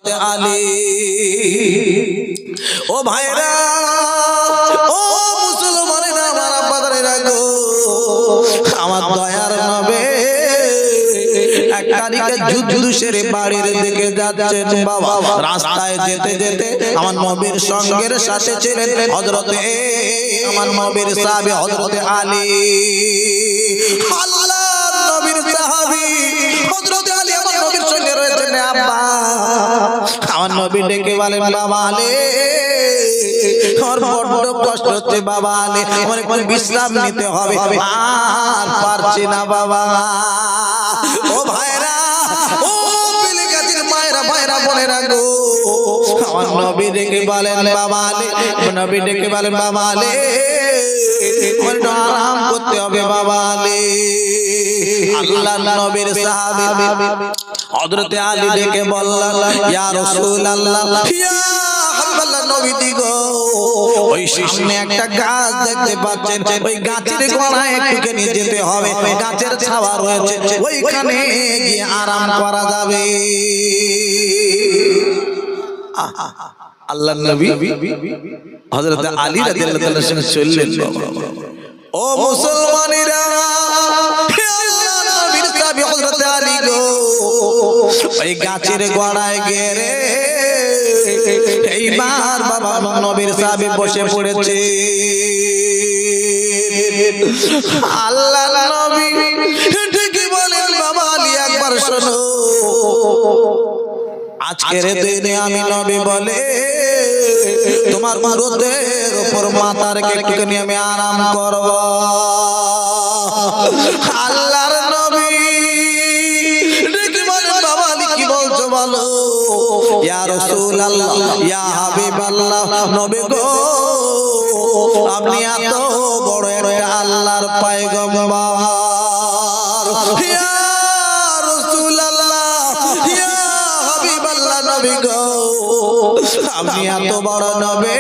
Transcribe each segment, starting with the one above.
আলী। ও ভাইরা, ও মুসলমানেরা, আমার আব্বাদারেরা গো, আমার দয়ার নবী এক তারিখে যুদ্ধ সেরে বাড়ির দিকে যাচ্ছেন বাবা। রাস্তায় যেতে যেতে আমার নবীর সঙ্গের সাথে ছিলেন হযরতে আমার নবীর সাহাবী হযরতে আলী। আল্লাহর নবীর সাহাবী হযরতে আলী আমার নবীর সঙ্গে রয়েছেন। আব্বা, আমার নবী ডেকে বলেন, বাবা আলী, আমার বড় কষ্ট হচ্ছে বাবা আলী, আমার একটু বিশ্রাম নিতে হবে, আর পারছি না বাবা। ও ভাইরা, ও পেলে গেছেন মায়েরা, ভাইরা বোনেরা গো, আমার নবী ডেকে বলেন বাবা আলী, নবী ডেকে বলেন বাবা আলী, আমার একটু আরাম করতে হবে বাবা আলী। আল্লাহর নবীর সাহাবী হযরতে আলী ডেকে বললেন, ইয়া রাসূলুল্লাহ, ইয়া হাবিবাল্লাহ, নবীজি গো, ওই সামনে একটা গাছ দেখতে পাচ্ছেন, ওই গাছের গোড়ায় একটুখানি যেতে হবে, গাছের ছায়া রয়েছে, ওইখানে গিয়ে আরাম করা যাবে। আল্লাহর নবী হযরত আলী রাদিয়াল্লাহু তাআলার সঙ্গে চললেন। ও মুসলমানেরা, আল্লাহর নবীর সাহাবী হযরত আলী গো, ওই গাছের গোড়ায় গিয়ে এইবার বাবা নবীর সাহাবী বসে পড়েছে। আল্লাহর নবী ঠিকই বলেন, বাবা আলী একবার শোনো, আজকের দিনে আমি নবী বলে তোমার মুরদের উপর মাথা রেখে একটুখানি আমি আরাম করব। আল্লাহর নবী ঠিকই বলেন, বাবা আলী কি বলছো বলো। ইয়া রাসূলুল্লাহ, ইয়া হাবিবাল্লাহ, নবী গো, আপনি এত বড় একটা আল্লাহর পয়গম্বর। ইয়া রাসূলুল্লাহ, ইয়া হাবিবাল্লাহ, নবী গো, আপনি এত বড় নবী,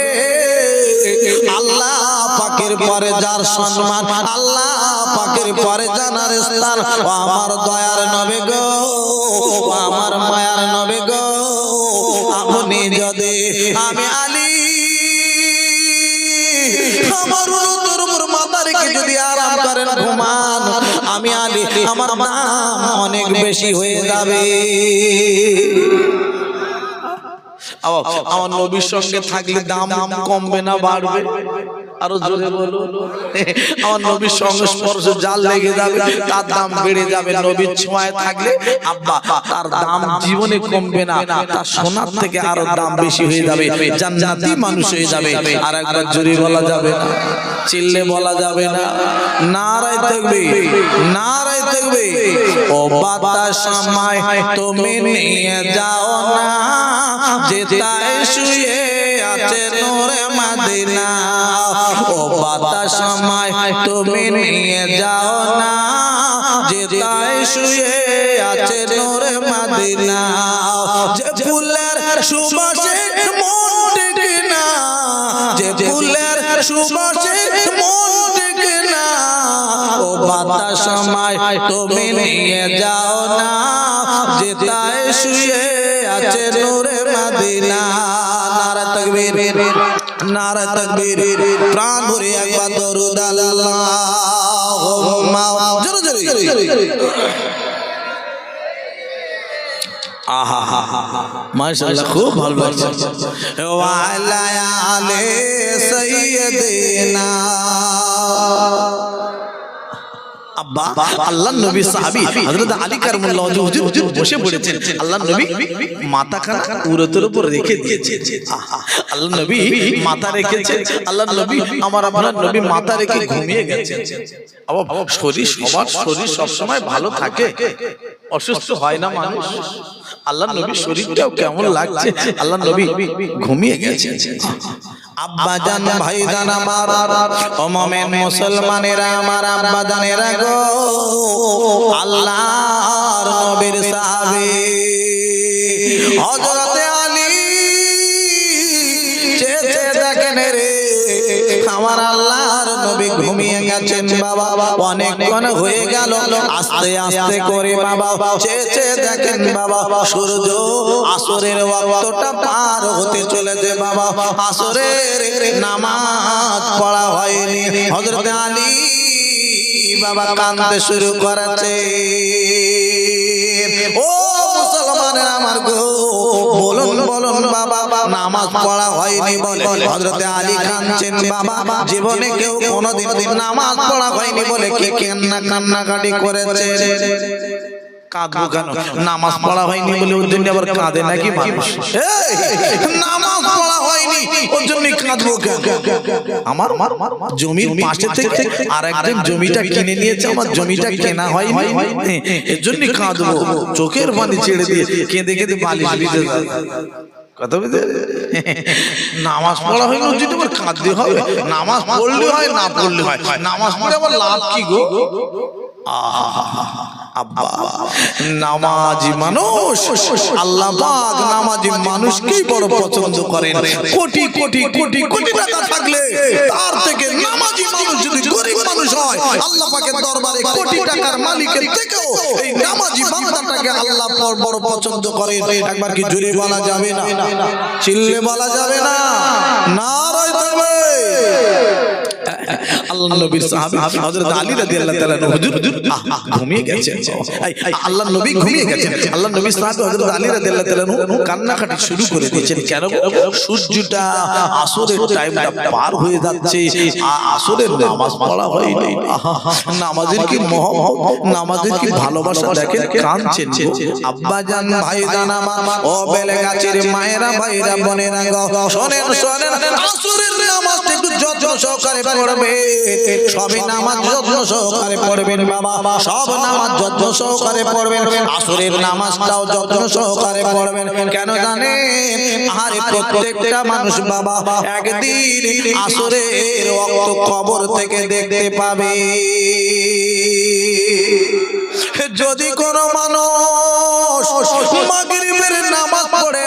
আল্লাহ পাকের পরে যার সম্মান, আল্লাহ পাকের পরে জানার স্থান, ও আমার দয়ার নবী গো, ও আমার মায়ার নবী গো, আপনি যদি আমি আলী আমার উপর মাথা রেখে যদি আরাম করেন, ঘুমান, আমি আলী আমার নাম অনেক বেশি হয়ে যাবে। আমার নবীর সঙ্গে থাকলে দাম কমবে না বাড়বে? আরো জোরে বলো। আমার নবীর সঙ্গে স্পর্শ জাল লেগে যাবে, তার দাম বেড়ে যাবে। নবীর ছোঁয়ায় থাকলে আব্বা তার দাম জীবনে কমবে না, তার সোনার থেকে আরো দাম বেশি হয়ে যাবে, জান্নাতি মানুষ হয়ে যাবে। আর একবার জোরে বলা যাবে না, চিল্লে বলা যাবে না। নারায়ে তাকবীর, নারায়ে তাকবীর। ও বাতাস আমায় তুমি নিয়ে যাও না, যেতায় শুয়ে আছে নূরে মদিনা। ও বাতাস আমায় তুমি নিয়ে যাও না, যেতায় শুয়ে আছে নূরে মদিনা। যে ফুলের সুবাসে মন টেকে না, যে ফুলের সুবাসে মন টেকে না, ও বাতাস আমায় তুমি নিয়ে যাও না, যেতায় শুয়ে আছে নূরে মদিনা। নারে তাকবীর, নারে তাকবীর। প্রাণ ভরে একবার দরুদ আল্লাহুম্মা, জোরে জোরে। আহা হা হা, মাশাআল্লাহ, খুব ভালো লাগছে। ওয়া আলা আলি সাইয়্যিদিনা। আব্বা, আল্লাহর নবী সাহাবী হযরত আলী কাররামাল্লাহু ওয়াজহু হুজুর বসে পড়েছেন। আল্লাহর নবী মাথাখানা উরতের উপর রেখে দিয়েছে। আল্লাহর নবী মাথা রেখেছে, আল্লাহর নবী আমার আপনার নবী মাথা রেখে ঘুমিয়ে গেছেন। আব্বা, শরীর সবার শরীর সব সময় ভালো থাকে, অসুস্থ হয় না মানুষ। আল্লাহর নবীর শরীরটাও কেমন লাগছে, আল্লাহর নবী ঘুমিয়ে গেছেন। আব্বা জান, ভাই জান আমার, ও মুমিন মুসলমানেরা, আমার আব্বা জানেরা গো, আল্লাহর নবীর সাহাবী হযরতে আলী চেয়ে চেয়ে দেখেন রে, আমার আল্লাহর নবী ঘুমিয়ে গেছেন বাবা অনেকক্ষণ হয়ে গেল আস্তে আস্তে করে বাবা চেয়ে দেখেন বাবা সূর্য আসরের ওয়াক্তটা পার হতে চলেছে বাবা আসরের নামাজ পড়া হয়নি হযরত আলী বাবা কাঁদতে শুরু করেছে ও মুসলমানের আমার গো বলুন বলুন বাবা নামাজ পড়া হয়নি বলে হযরত আলী কাঁদছেন বাবা জীবনে কেউ কোনোদিন নামাজ পড়া হয়নি বলে কি কান্নাকাটি করেছে কাঁদবো কেন নামাজ পড়া হয়নি বলে ওর জন্য আবার কাঁদে নাকি মানুষ নামাজ পড়া হয়নি ওর জন্য কাঁদবো কেন আমার জমির পাশে থেকে আর একজন জমিটা কিনে নিয়েছে আমার জমিটা কেনা হয়নি এর জন্য কাঁদবো চোখের পানি ছেড়ে দিয়ে কেঁদে কেঁদে বালিশ দিতে কথা বুঝতে নামাজ পড়া হয়নি ওর জন্য আবার কাঁদতে হবে নামাজ পড়লে হয় না পড়লে হয় নামাজ পড়ে আবার লাভ কি গো আব্বা নামাজি মানুষ আল্লাহ পাক নামাজি মানুষকেই বড় পছন্দ করেন কোটি কোটি কোটি কোটি টাকা থাকলে তার থেকে নামাজি মানুষ যদি গরিব মানুষ হয় আল্লাহ পাকের দরবারে কোটি টাকার মালিকের থেকেও এই নামাজি বান্দাটাকে আল্লাহ পাক বড় পছন্দ করেন একবার কি জোরে বলা যাবে না চিল্লে বলা যাবে না নারায়ে তাকবীর আল্লাহ নবীর সাহাবী হযরত আলী রাদিয়াল্লাহু তাআলা হুজুর ঘুমিয়ে গেছেন আল্লাহ নবী ঘুমিয়ে গেছেন আল্লাহ নবীর সাহাবী হযরত আলী রাদিয়াল্লাহু তাআলা কান্নাকাটি শুরু করে দিয়েছেন কেন সূর্যটা আসরের টাইমটা পার হয়ে যাচ্ছে আসরের নামাজ পড়া হয়নি নামাজের কি মহব্বত নামাজের কি ভালোবাসা দেখেন কাঁদছেন আব্বা জান ভাইজান আমার ও বেলেগাছির মায়েরা ভাইরা বোনেরা গো শুনেন শুনেন আসরের নামাজটা একটু যত্ন সহকারে পড়বে সবে নামাজ যত্ন সহকারে পড়বেন বাবা সব নামাজ যত্ন সহকারে পড়বেন আসরের নামাজটাও যত্ন সহকারে পড়বেন কেন জানেন আরে প্রত্যেকটা মানুষ বাবা একদিন আসরের ওয়াক্ত কবর থেকে দেখতে পাবে যদি কোনো মানুষ মাগরিবের নামাজ পড়ে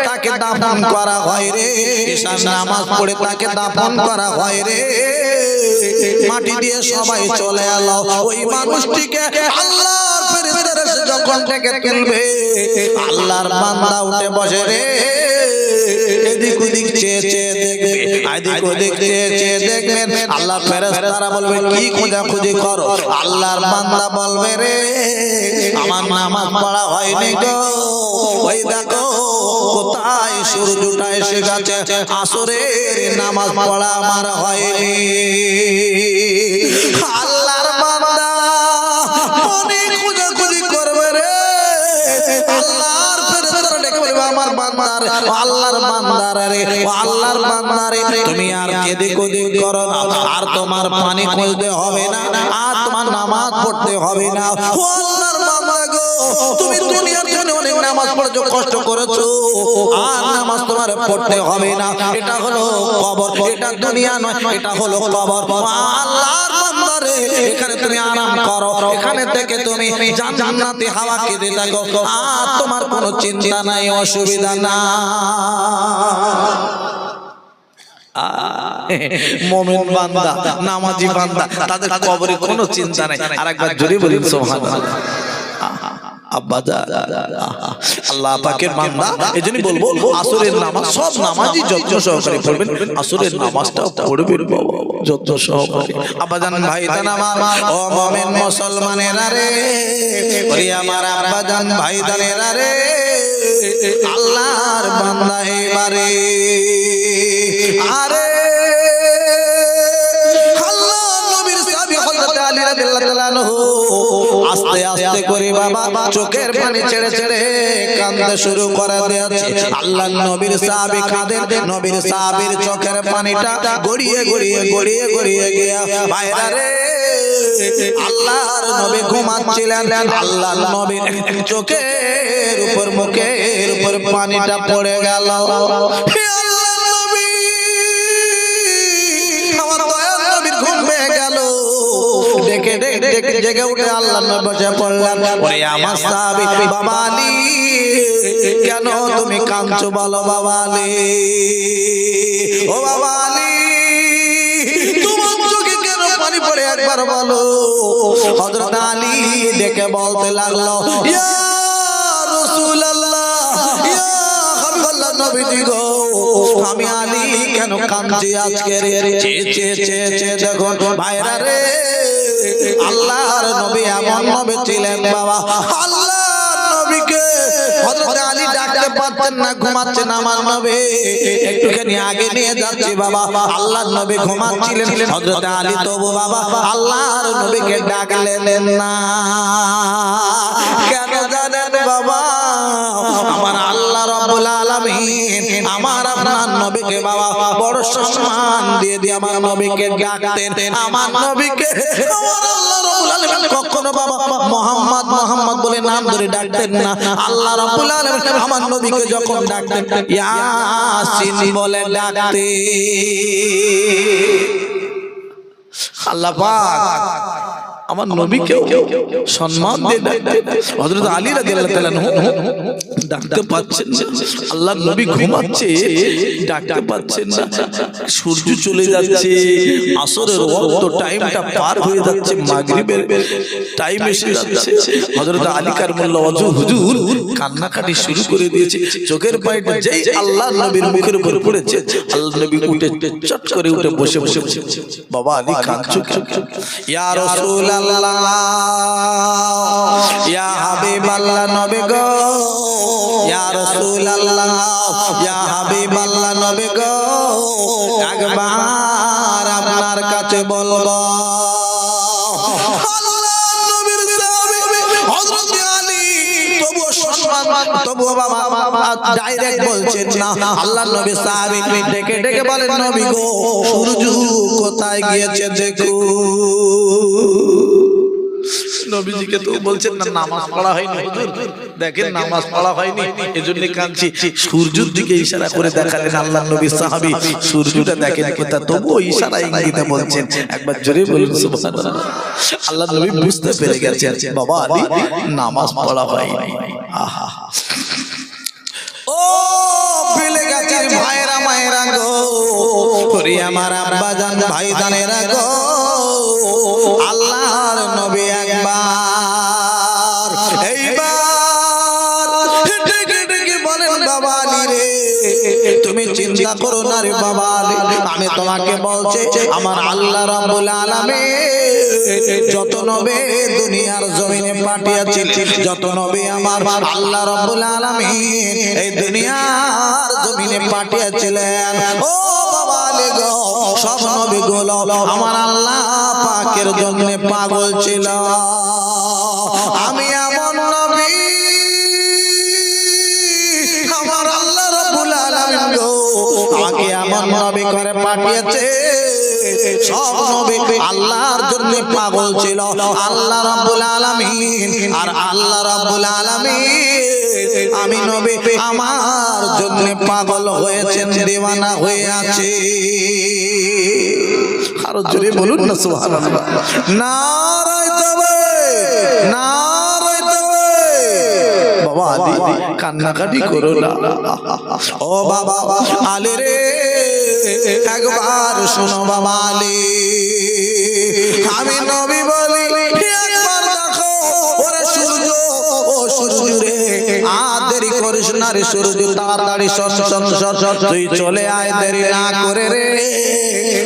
তাকে দাফন করা হয় রে ঈশার নামাজ পড়ে তাকে দাফন করা হয় রে মাটি দিয়ে সবাই চলে এলো ওই মানুষটিকে আল্লাহর ফেরেশতারা যখন থেকে তুলবে আল্লাহর বান্দা উঠে বসে রে এদিক ওদিক চেয়ে চেয়ে দেখবে এদিক ওদিক চেয়ে চেয়ে দেখবেন আল্লাহর ফেরেশতারা বলবে কি খোঁজাখুঁজি করো আল্লাহর বান্দা বলবে রে আমার নামাজ পড়া হয়নি গো ওই দেখো কোথায় সূর্যটা এসে গেছে আসরের নামাজ পড়া আমার হয়নি আল্লাহর বান্দা অনেক খোঁজাখুঁজি করবে রে আল্লাহর ফেরেশতারা ডেকে বলবে আমার বান্দার আল্লাহর বান্দার রে আল্লাহর বান্দার তুমি আর এদিক ওদিক করো না আর তোমার পানি খুঁজতে হবে না আর তোমার নামাজ পড়তে হবে না ও আল্লাহর বান্দা গো তুমি দুনিয়ার জন্য অনেক নামাজ পড়ছো কষ্ট করেছো আর নামাজ তোমার পড়তে হবে না এটা হলো কবর এটা দুনিয়া নয় এটা হলো কবর আল্লাহর বান্দা রে এখানে তুমি আরাম করো এখানে থেকে তুমি জান্নাতে হাওয়া খেতে থাকো আর তোমার কোনো চিন্তা নাই অসুবিধা না মুমিন বান্দা নামাজি বান্দা তাদের কবরে কোনো চিন্তা নাই আরেকবার জোরে বলুন সুবহানাল্লাহ আল্লাহ পাকের বান্দা এজন্য বলবো আসরের নামাজ সব নামাজই যত্ন সহকারে পড়বেন আসরের নামাজটাও পড়বেন বাবা যত্ন সহকারে আব্বাজান ভাইজান আমার ও মুমিন মুসলমানেরা রে ওরে আমার আব্বাজান ভাইজানেরা রে আল্লাহর বান্দা এবারে আরে আস্তে আস্তে করে বাবা চোখের পানি ছেড়ে ছেড়ে কাঁদতে শুরু করে দিয়েছে আল্লাহর নবীর সাহাবী কাঁদেন নবীর সাহাবীর চোখের পানিটা গড়িয়ে গড়িয়ে গড়িয়ে গড়িয়ে গিয়া ভাইরা রে আল্লাহর নবী ঘুমাচ্ছিলেন আল্লাহর নবীর চোখের উপর মুখের উপর পানিটা পড়ে গেল ডেকে ডেকে জেগে উঠে আল্লাহর নবী বসে পড়লেন ওরে আমার সাহাবী বাবা আলী কেন তুমি কাঁদছো বলো বাবা আলী ও বাবা আলী তোমার চোখে কেন করে একবার বলো। হযরত আলী ডেকে বলতে লাগলো, ইয়া রাসূলুল্লাহ, ইয়া হাবিবাল্লাহ, নবীজি গো, আমি আলী কেন কাঁদছি আজকে রে? চে দেখুন ভাইরা রে, আল্লাহর নবী এমন নবী ছিলেন বাবা, আল্লাহর নবীকে হযরত আলী ডাকতে পারতেন না, ঘুমাচ্ছেন আমার নবী, একটুখানি আগে নিয়ে যাচ্ছি বাবা। আল্লাহর নবী ঘুমাচ্ছিলেন, হযরত আলী তবু বাবা আল্লাহর নবীকে ডাকলেন না। কেন জানেন বাবা? আমার আল্লাহ রাব্বুল আলামিন আমার আপনার নবীকে বাবা বড় সম্মান দিয়ে দিয়ে আমার নবীকে ডাকতেন। আমার নবীকে আমার আল্লাহ রাব্বুল আলামিন কখনো বাবা মুহাম্মদ মুহাম্মদ বলে নাম ধরে ডাকতেন না। আল্লাহ রাব্বুল আলামিন আমার নবীকে যখন ডাকতেন ইয়াসিন বলে ডাকতেন। আল্লাহ পাক আমার নবীকে সম্মান দিয়ে ডাকতেন। হযরত আলী রাদিয়াল্লাহু তাআলা ডাকতে পাচ্ছেন না, আল্লাহর নবী ঘুমাচ্ছে, ডাকতে পাচ্ছেন না। সূর্য চলে যাচ্ছে, আসরের ওয়াক্ত টাইমটা পার হয়ে যাচ্ছে, মাগরিবের টাইম এসে যাচ্ছে। হযরত আলী কাররামাল্লাহু ওয়াজহু হুজুর কান্নাকাটি শুরু করে দিয়েছে। চোখের পানিটা যেই আল্লাহর নবীর মুখের উপর পড়েছে, আল্লাহর নবী উঠে চট করে উঠে বসে বাবা আলী কাঁদছো কেন? ইয়া রাসূলুল্লাহ, ইয়া হাবিবাল্লাহ, নবী গো, ইয়া রাসূলুল্লাহ, ইয়া হাবিবাল্লাহ, নবী গো, একবার আপনার কাছে বলবো। আল্লাহর নবীর সাহাবী হযরত আলী তবু বাবা ডাইরেক্ট বলছেন না। আল্লাহর নবী সাহাবী ডেকে ডেকে বলেন, নবী গো, সূর্য কোথায় গিয়েছে দেখো। নবীজিকে তো বলছেন না নামাজ পড়া হয়নি হুজুর, দেখেন নামাজ পড়া হয়নি, এজন্য কাঁদছি। সূর্যের দিকে ইশারা করে দেখালেন আল্লাহর নবী সাহাবী, সূর্যটা দেখেন কোথা, তবুও ইশারা ইঙ্গিতে বলছেন। একবার জোরে বলুন সুবহানাল্লাহ। আল্লাহর নবী বুঝতে পেরে গেছেন বাবা আলী নামাজ পড়া হয়নি। আহা, ও পেলে গেছে ভাইরা মায়েরা গো, ওরে আমার আব্বা জান ভাই জানেরা গো, আল্লাহর নবী একবার এইবার ডেকে ডেকে বলেন, বাবা আলী রে, তুমি চিন্তা করো না রে বাবা আলী, আমি তোমাকে বলছি আমার আল্লাহ রাব্বুল আলামিন যত নবী দুনিয়ার জমিনে পাঠিয়েছিলেন, যত নবী আমার আল্লাহ রাব্বুল আলামিন এই দুনিয়ার জমিনে পাঠিয়েছিলেন, ও বাবা আলী গো, সব নবীগুলো আমার আল্লাহ পাকের জন্য পাগল ছিল। আমি এমন নবী আমার আল্লাহ রাব্বুল আলামিন গো আমাকে এমন নবী করে পাঠিয়েছে, সব নবী আল্লাহর জন্য পাগল ছিল। আল্লাহ রাব্বুল আলামিন আর আল্লাহ রাব্বুল আলামিন আমি নবী আমার জন্য পাগল হয়েছেন, দিওয়ানা হয়ে আছে। আরো জোরে বলুন না সুবহানাল্লাহ। নারায়ে তাকবীর, নারায়ে তাকবীর। বাবা আলী কান্নাকাটি করো না। ও বাবা আলী রে, একবার শোনো বাবা আলী, আমি নবী বলি একবার দেখো, ওরে সূর্য, ও সূর্য রে, আর দেরি করিস না রে সূর্য, তাড়াতাড়ি সর সর সর সর, তুই চলে আয়, দেরি না করে রে,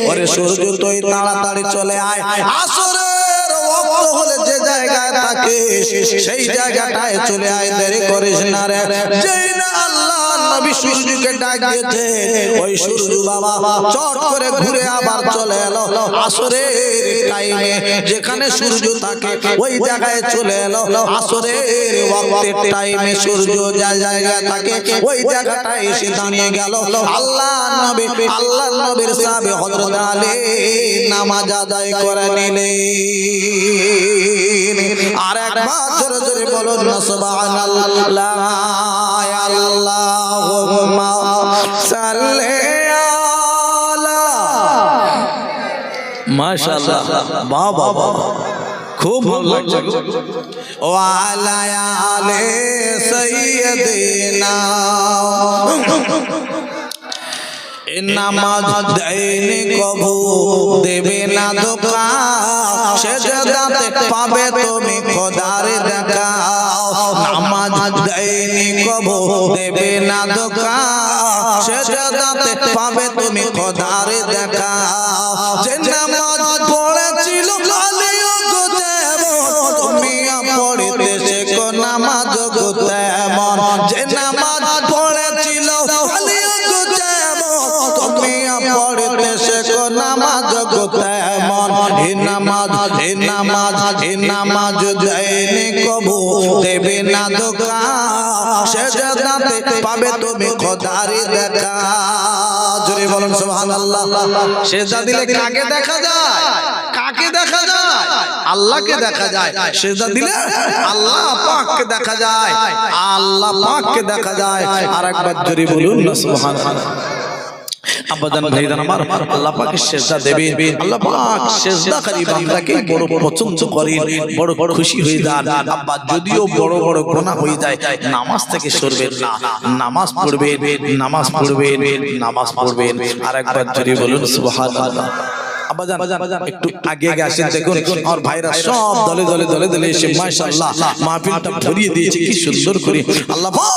ওরে সূর্য তুই তাড়াতাড়ি চলে আয়। আসরের ওয়াক্ত হলে যে জায়গায় থাকিস সেই জায়গাটায় চলে আয়, দেরি করিস না রে। যেই না আল্লাহ নবী সূর্যকে ডাক দিয়েছে, ওই সূর্য বাবা চট করে ঘুরে আবার চলে এলো আসরের টাইমে, যেখানে সূর্য থাকে ওই জায়গায় চলে এলো আসরের ওয়াক্তের টাইমে। সূর্য যে জায়গায় থাকে ওই জায়গাটায় এসে দাঁড়িয়ে গেল। আল্লাহ নবী, আল্লাহ নবীর সাহাবী হযরত আলী নামাজ আদায় করে নিলেন। আর একবার জোরে জোরে বলুন না সুবহানাল্লাহ। আল্লাহুম্মা সাল্লি আলা, মাশাআল্লাহ, বাবা খুব ভালো লাগছে। ওয়া আলা আলি সাইয়্যিদিনা এ নামাজ দেয়নি কভু দেবে না ধোঁকা সেজদাতে পাবে তুমি খোদার দেখা নামাজ দেয়নি কভু দেবে না ধোঁকা সেজদাতে পাবে তুমি খোদার দেখা যে নামাজ পড়েছিল আলিও গোতেমন তুমি পড়িতে শেখো নামাজ গোতেমন যে নামাজ পড়েছিল আলিও গোতেমন তুমি পড়িতে শেখো নামাজ গোতেমন হে নামাজ দেয়নি কভু দেবে না ধোঁকা সেজদাতে পাবে তুমি খোদার দেখা জোরে বলুন সুবহানাল্লাহ সেজদা দিলে কাকে দেখা যায় কাকে দেখা যায় আল্লাহকে দেখা যায় সেজদা দিলে আল্লাহ পাককে দেখা যায় আল্লাহ পাককে দেখা যায় আরেকবার জোরে বলুন না সুবহানাল্লাহ আব্বাজান ভাইজান আমার আল্লাহ পাকের সেজদা দেবেন আল্লাহ পাক সেজদাকারী বান্দাকে বড় পছন্দ করেন বড় খুশি হয়ে যান আব্বা যদিও বড় বড় গুনাহ হয়ে যায় নামাজ থেকে সরবেন না নামাজ পড়বেন আরেকবার জোরে বলুন সুবহানাল্লাহ আব্বাজান একটু আগে আসেন দেখুন আর ভাইরা সব দলে এসে মাশাআল্লাহ মাহফিলটা ভরিয়ে দিয়েছে কি সুন্দর করে আল্লাহ পাক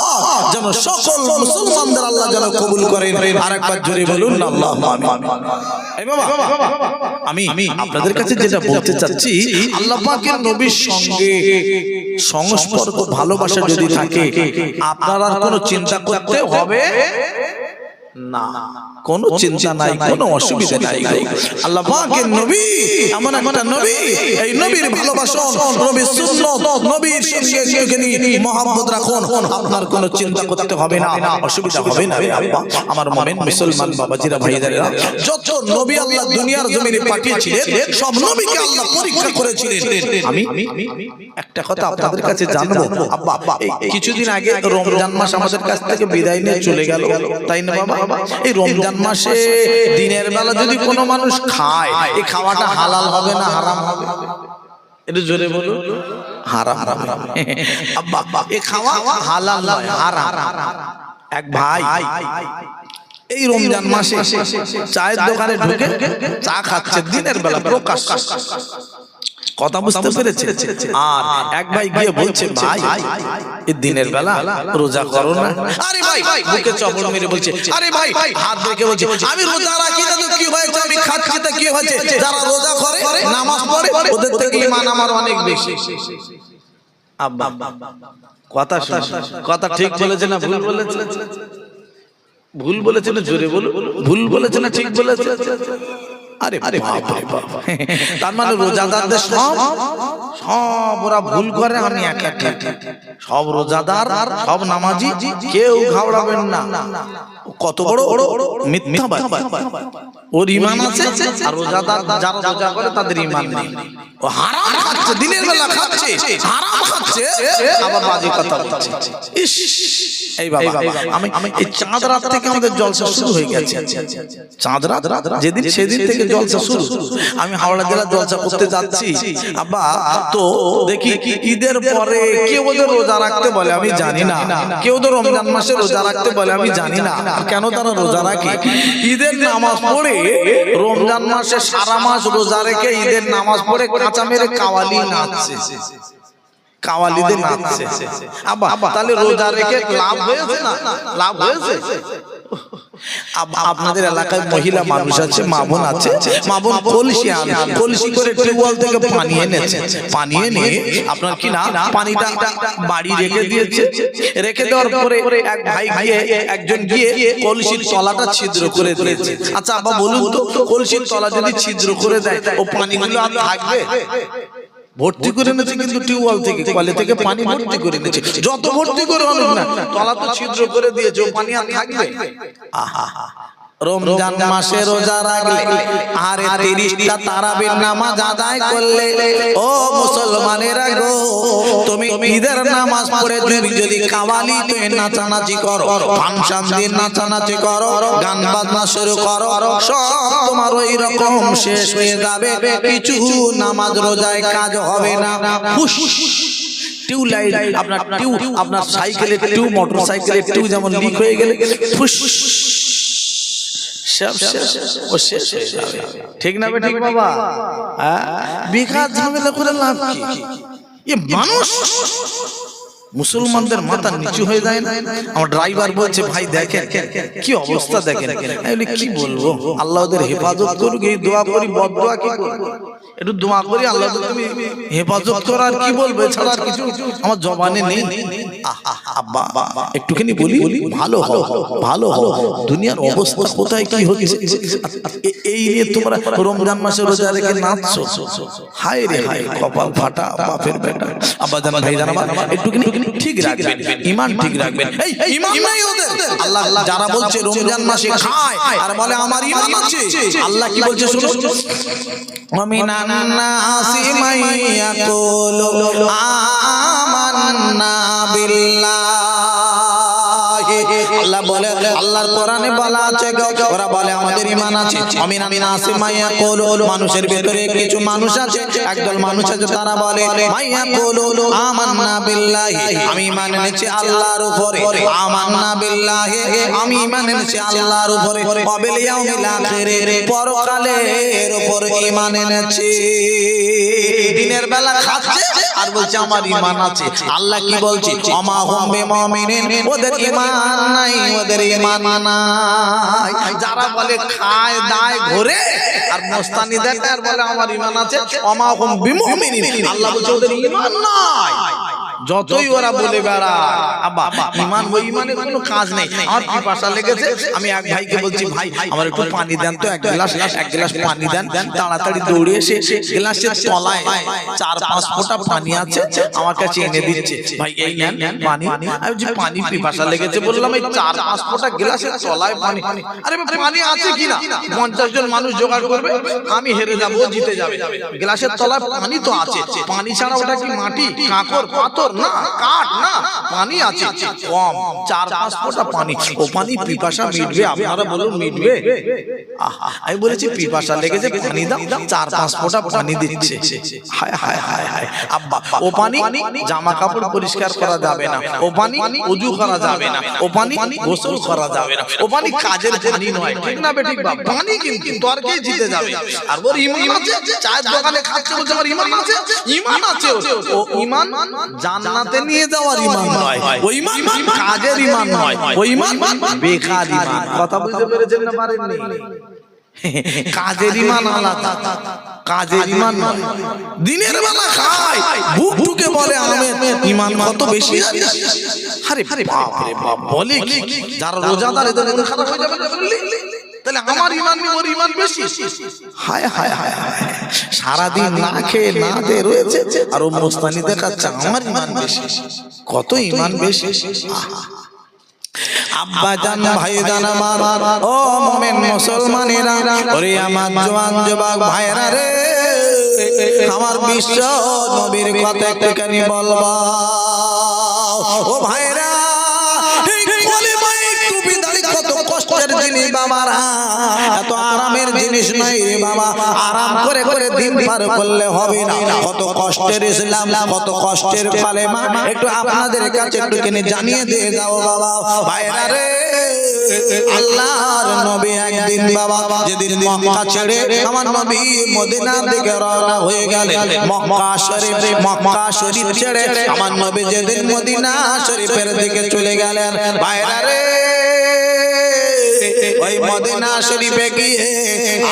যেন সকল মুসলমানদের আল্লাহ যেন কবুল করেন আরেকবার জোরে বলুন না আল্লাহুম্মা আমিন এই বাবা আমি আপনাদের কাছে যেটা বলতে চাচ্ছি আল্লাহ পাকের নবীর সঙ্গে সংস্পর্শ ভালোবাসা যদি থাকে আপনারা কোনো চিন্তা করতে হবে না কোনো চিন্তা নাই কোনো অসুবিধা নাই আল্লাহ পাকের নবী এমন একটা নবী এই নবীর ভালোবাসা নবীর সুন্নাত নবীর সঙ্গে মহব্বত রাখুন আপনার কোনো চিন্তা করতে হবে না অসুবিধা হবে না আমার মুমিন মুসলমান বাবাজিরা ভাইজানেরা যত নবী আল্লাহ দুনিয়ার জমিনে পাঠিয়েছিলেন সব নবীকে আল্লাহ পরীক্ষা করেছিলেন আমি একটা কথা আপনাদের কাছে জানবো আব্বা কিছুদিন আগে রমজান মাস আমাদের কাছ থেকে বিদায় নিয়ে চলে গেল তাই না বাবা এই রমজান মাসে দিনের বেলা যদি কোনো মানুষ খায় এই খাওয়াটা হালাল হবে না হারাম হবে একটু জোরে বলুন হারাম আব্বা এই খাওয়া হালাল নয় হারাম এক ভাই এই রমজান মাসে চায়ের দোকানে ঢুকে চা খাচ্ছে দিনের বেলা প্রকাশ কথা বুঝতে পেরেছে আর এক ভাই গিয়ে বলছে ভাই এই দিনের বেলা রোজা করো না আরে ভাই বুকে চপড় মেরে বলছে আরে ভাই হাত রেখে বলছে আমি রোজা রাখি না তো কি হয়েছে আমি খাচ্ছি তো কি হয়েছে যারা রোজা করে নামাজ পড়ে ওদের থেকে ঈমান আমার অনেক বেশি আব্বা কথা ঠিক বলেছে না ভুল বলেছে ভুল বলেছে না জোরে বলো ভুল বলেছে না ঠিক বলেছে আরে বাপ রে বাপ তার মানে রোজাদারদের সব ওরা ভুল করে আমি একা সব রোজাদার সব নামাজি কেউ ঘাবড়াবেন না কত বড় মিথ্যাবাদী ওর ঈমান আছে আর রোজাদার যারা রোজা করে তাদের ঈমান নেই ও হারাম খাচ্ছে দিনের বেলা খাচ্ছে হারাম খাচ্ছে আবার বাজে কথা বলছে ইস এই বাবা আমি এই চাঁদ রাত থেকে আমাদের জলসা শুরু হয়ে গেছে চাঁদ রাত যেদিন সেদিন থেকে জলসা শুরু আমি হাওড়া জেলা জলসা করতে যাচ্ছি আব্বা তো দেখি ঈদের পরে কেউ ওদের রোজা রাখতে বলে আমি জানি না কেউ তো রমজান মাসে রোজা রাখতে বলে আমি জানি না কেন তারা রোজা রাখে ঈদের নামাজ পড়ে রমজান মাসে সারা মাস রোজা রেখে ঈদের নামাজ পড়ে কাঁচা মেরে কাওয়ালি নাচছে কাওয়ালিতে নাচছে আব্বা তাহলে রোজা রেখে লাভ হয়েছে না লাভ হয়েছে আপনাদের এলাকায় মহিলা মানুষ আছে মা বোন আছে মা বোন কলসি করে টিউবওয়েল থেকে পানি এনেছে পানি এনে আপনার কি না পানিটা বাড়ি রেখে দিয়েছে রেখে দেওয়ার পরে এক ভাই গিয়ে একজন গিয়ে কলসির তলাটা ছিদ্র করে দিয়েছে আচ্ছা আব্বা বলুন তো কলসির তলা যদি ছিদ্র করে দেয় ও পানিগুলো আর থাকবে ভর্তি করে এনেছে কিন্তু টিউবওয়েল থেকে কলে থেকে পানি ভর্তি করে এনেছে যত ভর্তি করে আনুক না তলা তো ছিদ্র করে দিয়েছে পানি আর থাকবে আহা রমজান মাসে রোজা রাখলে আর 30টা তারাবির নামাজ আদায় করলে ও মুসলমানেরা গো তুমি ঈদের নামাজ পড়ে যদি কাওয়ালি তে নাচানাচি করো ফাংশন দিয়ে নাচানাচি করো গান বাজনা শুরু করো সব তোমার ওই রকম শেষ হয়ে যাবে কিছু নামাজ রোজায় কাজ হবে না টিউ লাইট আপনার সাইকেলের টিউ মোটরসাইকেলের টিউ যেমন লিক হয়ে গেলে ফুস সব শেষ, ও শেষ হয়ে যাবে। ঠিক না ঠিক বাবা? বিঘা ঝামেলা করে লাভ কি? এ মানুষ মুসলমানদের মাথা নিচু হয়ে যায় না? আমার ড্রাইভার বলছে ভাই দেখেন কি অবস্থা, দেখেন। কি বলবো, আল্লাহ ওদের হেফাজত করুক, এই দোয়া করি। বদদোয়া কি করব? একটু দোয়া করি আল্লাহ তুমি হেফাজত কর, আর কি বলবো, এছাড়া আর কিছু আমার জবানে নেই। আব্বা একটুখানি বলি, ভালো হও, ভালো হও। দুনিয়ার অবস্থা কোথায় কি হচ্ছে, এই নিয়ে তোমরা রমজান মাসে রোজা রেখে নাচছো। হায় রে হায়, কপাল ফাটা বাপের বেটা। আব্বা জান, ভাই জান, একটুখানি ঠিক রাখবেন, ঈমান ঠিক রাখবেন। এই ঈমান নাই ওদের। আল্লাহ যারা বলছে রমজান মাসে খায় আর বলে আমার ঈমান আছে, আল্লাহ কি বলছে শুনো, ওয়ামিনান নাসি মাইয়াকুলু আমান্না বিল্লাহি। আল্লাহ বলে, আল্লাহর কোরআনে বলা আছে, ওরা বলে আমাদের ঈমান আছে। ওয়ামিনান নাসি মাইয়াকুলু, মানুষের ভিতরে কিছু মানুষ আছে, একদল মানুষ আছে, তারা বলে মাইয়াকুলু আমান্না বিল্লাহি, আমি ঈমান এনেছি আল্লাহর উপরে। আমান্না বিল্লাহি, আমি ঈমান এনেছি আল্লাহর উপরে। ওয়া বিল ইয়াউমিল আখির, পরকালের উপর ঈমান এনেছি। দিনের বেলা খাচ্ছে আর বলছে আমার ঈমান আছে। আল্লাহ কি বলছে, ওমা হুম বিমুমিনিন, ওদের ঈমান নাই, ওদের ঈমান নাই। যারা বলে খায় দায় ঘোরে আর মস্তানি দেখায় আর বলে আমার ঈমান আছে, ওমা হুম বিমুমিনিন, আল্লাহ বলছে ওদের ঈমান নাই। যতই ওরা বলে বেড়ায়, আব্বা ঈমান, ওই ঈমানের কোনো কাজ নেই। আমার পিপাসা লেগেছে, আমি এক ভাইকে বলছি, ভাই আমার একটু পানি দেন তো, এক গ্লাস পানি দেন। তাড়াতাড়ি দৌড়ে এসে গ্লাসের তলায় 4-5 ফোঁটা পানি আছে, আমার কাছে এনে দিচ্ছে। ভাই এই নেন পানি। আমি যে পানি পিপাসা লেগেছে বললাম, এই 4-5 ফোঁটা গ্লাসের তলায় পানি। আরে পানি আছে কিনা, 50 জন মানুষ জোগাড় করবে, আমি হেরে যাবো, জিতে যাবে। গ্লাসের তলায় পানি তো আছে, পানি ছাড়া ওটা কি মাটি, কাঁকর, পাথর না, কাঠ না, পানি আছে কম, 4-5 ফোঁটা পানি। ও পানি পিপাসা মিটবে? আপনারা বলুন মিটবে? আমি বলেছি পিপাসা লেগেছে, পানি দাও। 4-5 ফোঁটা পানি দিচ্ছে। হায় হায় হায় হায়। আব্বা ও পানি জামা কাপড় পরিষ্কার করা যাবে না, ও পানি ওযু করা যাবে না, ও পানি গোসল করা যাবে না, ও পানি কাজের পানি নয়। ঠিক না বেঠিক বাবা? পানি কিন্তু তর্কে জিতে যাবে। আর ওর ঈমান আছে, চায়ের দোকানে খাচ্ছে বলছে আমার ঈমান আছে। ঈমান আছে, ও ঈমান জান্নাতে নিয়ে যাওয়ার ঈমান নয়, ওই ঈমান কাজের ঈমান নয়, ওই ঈমান বেকার ঈমান। কথা বুঝতে পেরেছেন না পারেননি? কাজের ঈমান আলাদা, কাজের ঈমান নয়। দিনের বেলা খায়, বুক ঢুকে বলে আমের ঈমান কত বেশি। আরে বাপ রে বাপ, বলে কি? যারা রোজাদার এদের খারাপ হয়ে যাবে বললি, তাহলে আমার ঈমান নেই, ওর ঈমান বেশি। হায় হায় হায় হায়, সারাদিন না খেয়ে না দিয়ে রয়েছে আর ও মস্তানি দেখাচ্ছে আমার ঈমান বেশি। কত ঈমান বেশি। আব্বা জান, ভাই জান আমার, ও মুমিন মুসলমানেরা, ওরে আমার জওয়ান যুবক ভাইরা রে, আমার বিশ্ব নবীর কথা একটুখানি বলবা। ও ভাইরা, বাবারা এত আরামের জিনিস নাই রে বাবা, আরাম করে করে দিন পার করলে হবে না। কত কষ্টের ইসলাম, কত কষ্টের কালেমা, একটু আপনাদের কাছে একটুখানি জানিয়ে দিয়ে যাও বাবা। ভাইরা রে, আল্লাহর নবী একদিন বাবা যেদিন মক্কা ছেড়ে আমার নবী মদিনার দিকে রওনা হয়ে গেলেন, মক্কা শরীফ ছেড়ে আমার নবী যেদিন মদিনা শরীফের দিকে চলে গেলেন, ভাইরা রে, ওই মদিনা শরীফে গিয়ে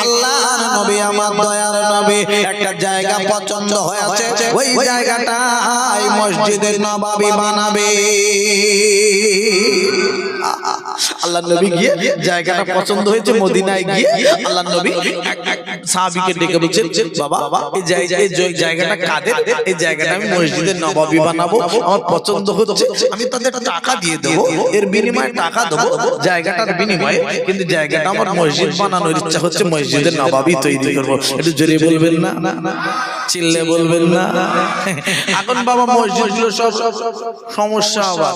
আল্লাহর নবী, আমার দয়ার নবী, একটা জায়গা পছন্দ হয়েছে, ওই জায়গাটাই মসজিদে নববী বানাবে। আল্লাহর নবী গিয়ে জায়গাটা পছন্দ হয়েছে, মদিনায় গিয়ে আল্লাহর নবী সাহাবীকে ডেকে বলছেন, বাবা এই জায়গাটা কাদের? এই জায়গাটা আমি মসজিদে নববী বানাবো, আমার পছন্দ হচ্ছে, আমি তাদের টাকা দিয়ে দেবো, এর বিনিময়ে টাকা দেবো জায়গাটার বিনিময়ে, কিন্তু জায়গাটা আমার মসজিদ বানানোর ইচ্ছা হচ্ছে, মসজিদে নববী তৈরি করবো। একটু জোরে বলবেন না, চিল্লে বলবেন না। এখন বাবা মসজিদগুলো সব সমস্যা, আবার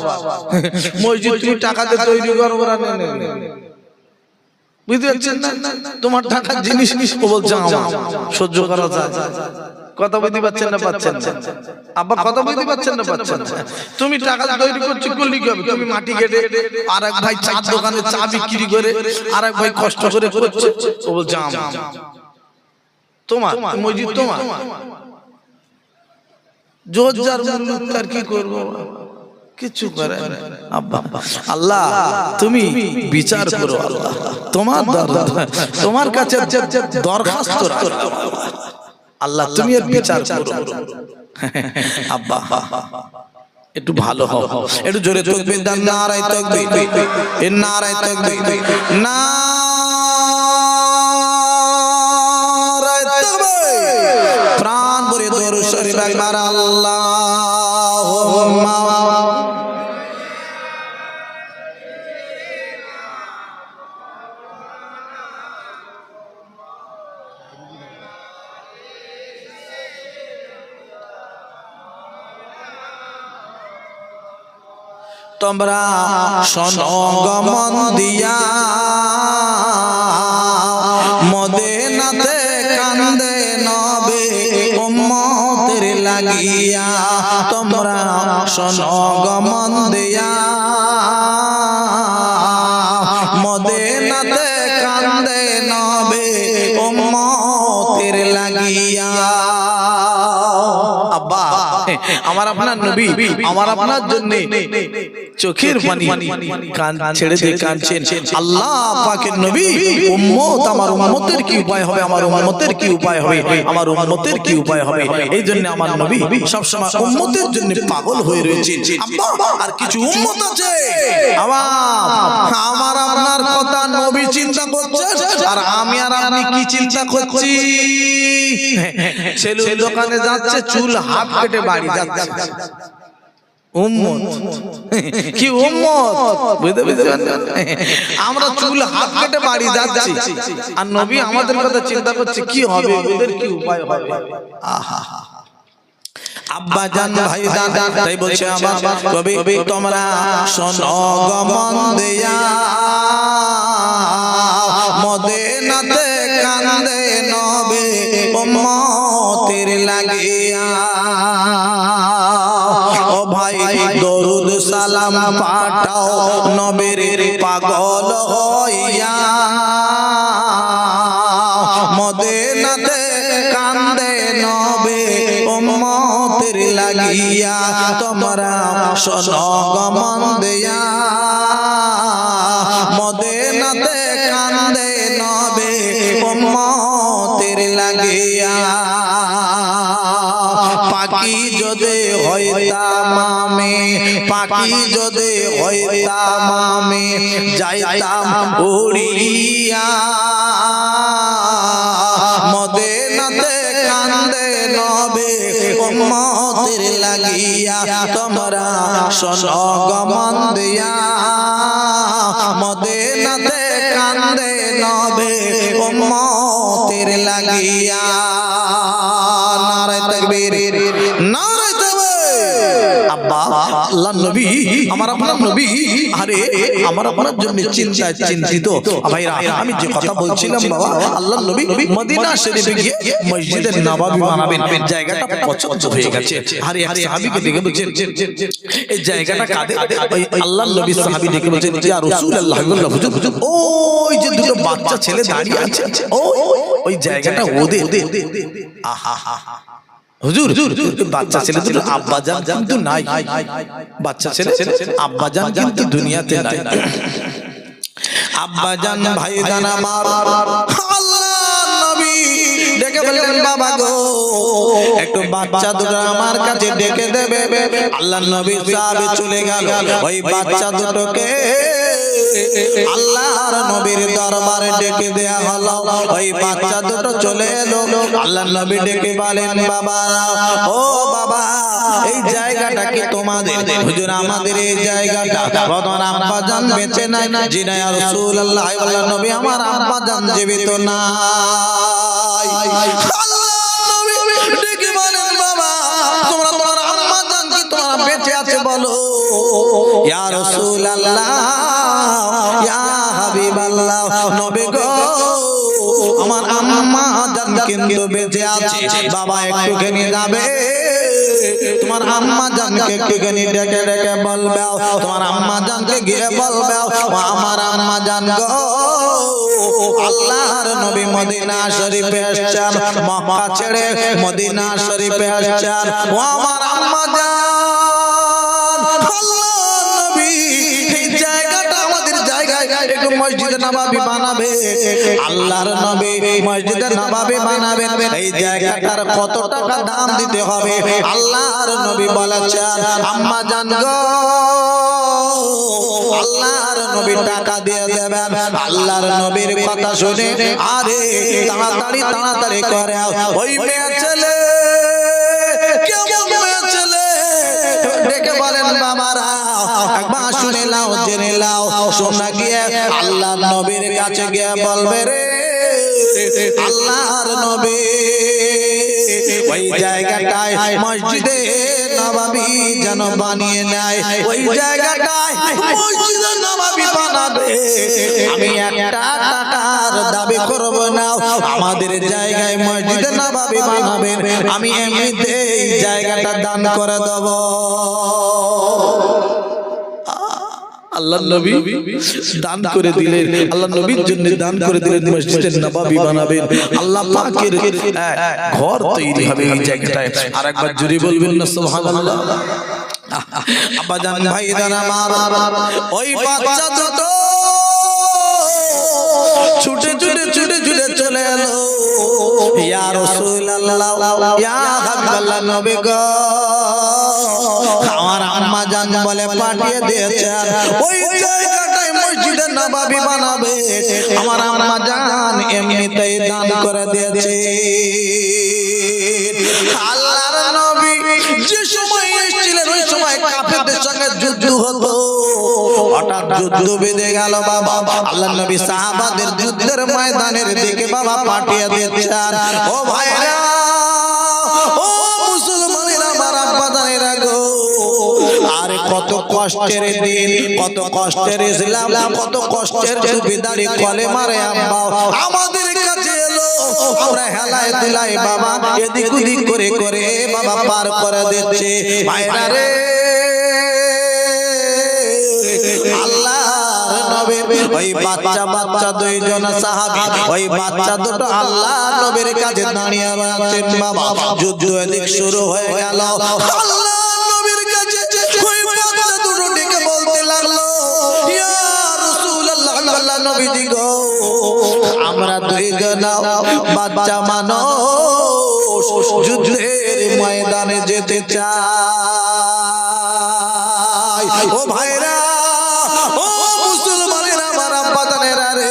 মসজিদ তুমি টাকা দিয়ে তৈরি করবো না, বুঝতে পারছেন না? তোমার টাকার জিনিস বলছে আমার সহ্য করা যায়। কথা বুঝতে পারছেন না পাচ্ছেন না? আব্বা কথা বুঝতে পারছেন না পাচ্ছেন না? তুমি টাকা তৈরি করছো করলি কি হবে? তুমি মাটি কেটে আর এক ভাই চার দোকানে চা বিক্রি করে আর এক ভাই কষ্ট করে করছে, ও বলছে তোমার মসজিদ তোমার জোর যার আর কি করবো, কিছু করে আব্বা। আল্লাহ তুমি বিচার করো, আল্লাহ তোমার কাছে দরখাস্ত রাখো আল্লাহ, তুমি এর বিচার করো আব্বা। একটু ভালো হও, একটু জোরে তাকবীর দান, নারায়ে তাকবীর, নারায়ে তাকবীর, নারায়ে তাকবীর। প্রাণ ভরে দরুদ শরীফ একবার আল্লাহুম্মা তোমরা শোনো গো মন দিয়া, মদিনাতে কান্দে নবী উম্মতের লাগিয়া। তোমরা শোনো গো মন দিয়া, মদিনাতে কান্দে নবী উম্মতের লাগিয়া। আব্বা আমার আপনার নবী আমার আপনার জন্য চোখের পানি কান ছেড়ে দিয়ে কাঁদছেন। আল্লাহ পাকের নবী উম্মত, আমার উম্মতের কি উপায় হবে, আমার উম্মতের কি উপায় হবে, আমার উম্মতের কি উপায় হবে। এই জন্য আমার নবী সব সময় উম্মতের জন্য পাগল হয়ে রয়েছেন। আব্বা আর কিছু উম্মত আছে আমার আপনার কথা নবী চিন্তা করছেন, আর আমি আর আপনি কি চিন্তা করছি। ছেলে দোকানে যাচ্ছে, চুল হাত কেটে বাড়ি যাচ্ছে, উম্মত কি উম্মত, বুঝতে পারছেন? আমরা চুল হাত কেটে বাড়ি যাচ্ছি, আর নবী আমাদের কথা চিন্তা করছে কি হবে, ওদের কি উপায় হবে। আহা আব্বা জান ভাই দাদা, তাই বলছে আমার কবি, তোমরা শোনো গো মন দিয়া, মদিনাতে কান্দে নবী উম্মতের লাগিয়া। ও ভাই দরুদ সালাম পাঠাও নবীর পাগল হইয়া, মদিনাতে কান্দে নবী উম্মতের লাগিয়া। তোমরা শোনো গো মন দিয়া, মদিনাতে কান্দে নবী উম্মতের লাগিয়া। পাখি যদি হইতাম আমি, পাখি যদি হইতাম আমি, যাইতাম উড়িয়া, মদিনাতে কান্দে নবী উম্মতের লাগিয়া। তোমরা শোনো গো মন দিয়া, মদিনাতে কান্দে নবী উম্মতের লাগিয়া। নারায়ে তাকবীর, নারায়ে তাকবীর। আব্বা আল্লাহর নবী আমার আপনার নবী, আরে আমার আপনার জন্য চিন্তায় চিন্তিত। ভাইরা আমি যে কথা বলছিলাম, বাবা আল্লাহর নবী মদিনা শরীফে গিয়ে মসজিদে নববী বানাবেন, জায়গাটা পছন্দ হয়ে গেছে। আরে এক সাহাবীকে দেখে বলছেন এই জায়গাটা কাদের? ওই আল্লাহর নবী সাহাবী দেখে বলছেন ইয়া রাসূলুল্লাহ, হুজুর ওই যে দুটো বাচ্চা ছেলে দাঁড়িয়ে আছে, ওই জায়গাটা ওদের। আহা হুজুর বাচ্চা ছেলে দুটো আব্বাজান কিন্তু নাই, বাচ্চা ছেলে আব্বাজান কিন্তু দুনিয়াতে নাই। আব্বাজান ভাইজান আমার, আল্লাহর নবী ডেকে বললেন বাবা গো একটু বাচ্চা দুটো আমার কাছে ডেকে দেবে। আল্লাহর নবী সাহাবে চলে গেল, ওই বাচ্চা দুটোকে আল্লাহর নবীর দরবারে ডেকে দেয়া হলো। ওই বাচ্চা দুটো চলে এলো, আল্লাহর নবী ডেকে বলেন বাবা, ও বাবা এই জায়গাটা কি তোমাদের? হুজুর আমাদের এই জায়গাটা। বদন আব্বাজান বেঁচে নাই? জি না ইয়া রাসূলুল্লাহ। আল্লাহর নবী আমার আব্বাজান জীবিত নাই। আল্লাহর নবী ডেকে বলেন বাবা তোমরা তোমার আব্বাজান কি তোমরা বেঁচে আছে বলো। ইয়া রাসূলুল্লাহ ইয়া হাবিবাল্লাহ, নবী গো আমার আম্মা জান কিন্তু বেঁচে আছে বাবা একটুখানি যাবে তোমার আম্মা জানকে একটুখানি ডেকে ডেকে বলবে তোমার আম্মা জানকে গিয়ে বলবে আমার আম্মা জান গো আল্লাহর নবী মদিনা শরীফে আসছেন মক্কা ছেড়ে মদিনা শরীফে আসছেন ও আমার আম্মা জান আল্লাহর নবী এই জায়গাটা আমাদের জায়গায় একটু মসজিদে নববী বানাবে আল্লাহর নবী মসজিদে নববী বানাবেন এই জায়গাটার কত টাকা দাম দিতে হবে আল্লাহর নবী বলেছেন আম্মা জান গো আল্লাহর নবী টাকা দিয়ে দেবেন আল্লাহর নবীর কথা শুনে আরে তাড়াতাড়ি তাড়াতাড়ি করে ওই মেয়ে ছেলে কেমন মেয়ে ছেলে ডেকে বলেন বাবারা একবার শুনে নাও জেনে নাও শোনা গিয়ে আল্লাহর নবীর কাছে গিয়ে বলবে রে আল্লাহর নবী ওই জায়গাটায় মসজিদে নববী যেন বানিয়ে নেয় ওই জায়গাটায় মসজিদে নববী বানাবে আমি একটা টাকার দাবি করব না আমাদের জায়গায় মসজিদে নববী বানাবেন আমি এমনিতে এই জায়গাটা দান করে দেব আল্লাহর নবী দান করে দিলেন আল্লাহর নবীর জন্য দান করে দিলেন মসজিদে নববী বানাবেন আল্লাহ পাকের ঘর তৈরি হবে এই জায়গাটায় আরেকবার জোরে বলবেন না সুবহানাল্লাহ আব্বা জান ভাইদান আমার ওই বাচ্চা দুটো ছুটে ছুটে ছুটে ছুটে চলে এলো ইয়া রাসূলুল্লাহ ইয়া হাবিবাল্লাহ নবী গো আমার আম্মা জান বলে পাঠিয়ে দিয়েছেন ওই জায়গাটায় মসজিদে নববী বানাবে আমার আম্মা জান এমনিতেই দান করে দিয়েছে আল্লাহর নবী যে সময় এসেছিলেন ওই সময় কাফেরদের সঙ্গে যুদ্ধ হতো হঠাৎ যুদ্ধ বেঁধে গেল বাবা আল্লাহর নবী সাহাবাদের যুদ্ধের ময়দানের দিকে বাবা পাঠিয়ে দিয়েছেন ও ভাইরা ও মুসলমানেরা আমার আব্বা জানেরা গো আরে কত কষ্টের দিন কত কষ্টের ইসলাম কত কষ্টের সুবিদারি কলেমার আব্বা আমাদের কাছে এলো আমরা হেলায় দিলাই বাবা এদিক ওদিক করে করে বাবা পার করে দিচ্ছে ভাইরা রে আল্লাহর নবীর ওই বাচ্চা বাচ্চা দুইজন সাহাবী ওই বাচ্চা দুটো আল্লাহর নবীর কাছে দাঁড়িয়ে আছেন বাবা যুদ্ধ এদিক শুরু হয়ে গেল আল্লাহর নবীর কাছে ওই বাচ্চা দুটো ডেকে বলতে লাগলো ইয়া রাসূলুল্লাহ আল্লাহর নবীজি গো আমরা দুইজন বাচ্চা মানুষ যুদ্ধের ময়দানে যেতে চাই ও ভাইরা ও মুসলমানেরা আমার আব্বা জানেরা রে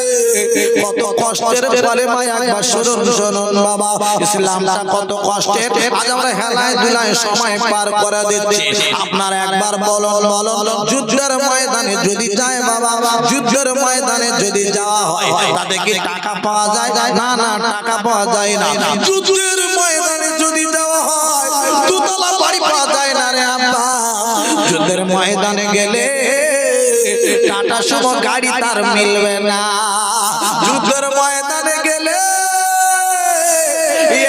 কত কষ্টের ফলে মায়া একবার শুনুন শুনুন বাবা ইসলামটা কত কষ্টের আজ আমরা হেলায় দুলায় সময় পার করে দিচ্ছি আপনারা একবার বলুন বলুন যুদ্ধের ময়দানে যদি যায় বাবা যুদ্ধের ময়দানে যদি যাওয়া হয় তাতে কি টাকা পাওয়া যায় না না টাকা পাওয়া যায় না যুদ্ধের ময়দানে যদি যাওয়া হয় দুতলা বাড়ি পাওয়া যায় না রে আব্বা যুদ্ধের ময়দানে গেলে টাটা সুমো গাড়ি তার মিলবে না যুদ্ধের ময়দানে গেলে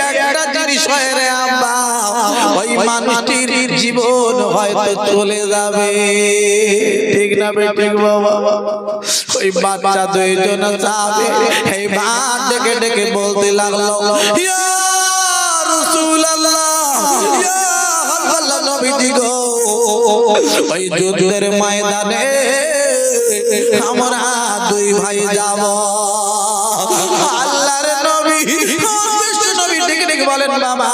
একটা জিনিস হয় রে আব্বা ওই মানুষটির জীবন হয়তো চলে যাবে ঠিক না ঠিক বাবা ওই বাচ্চা দুইজন যাবে এই বাপ ডেকে ডেকে বলতে লাগলো ইয়া রাসূলুল্লাহ ইয়া হাবিবাল্লাহ নবীজি গো ওই যুদ্ধের ময়দানে আমরা দুই ভাই যাব আল্লাহর নবী বিশ্ব নবী ডেকে ডেকে বলেন বাবা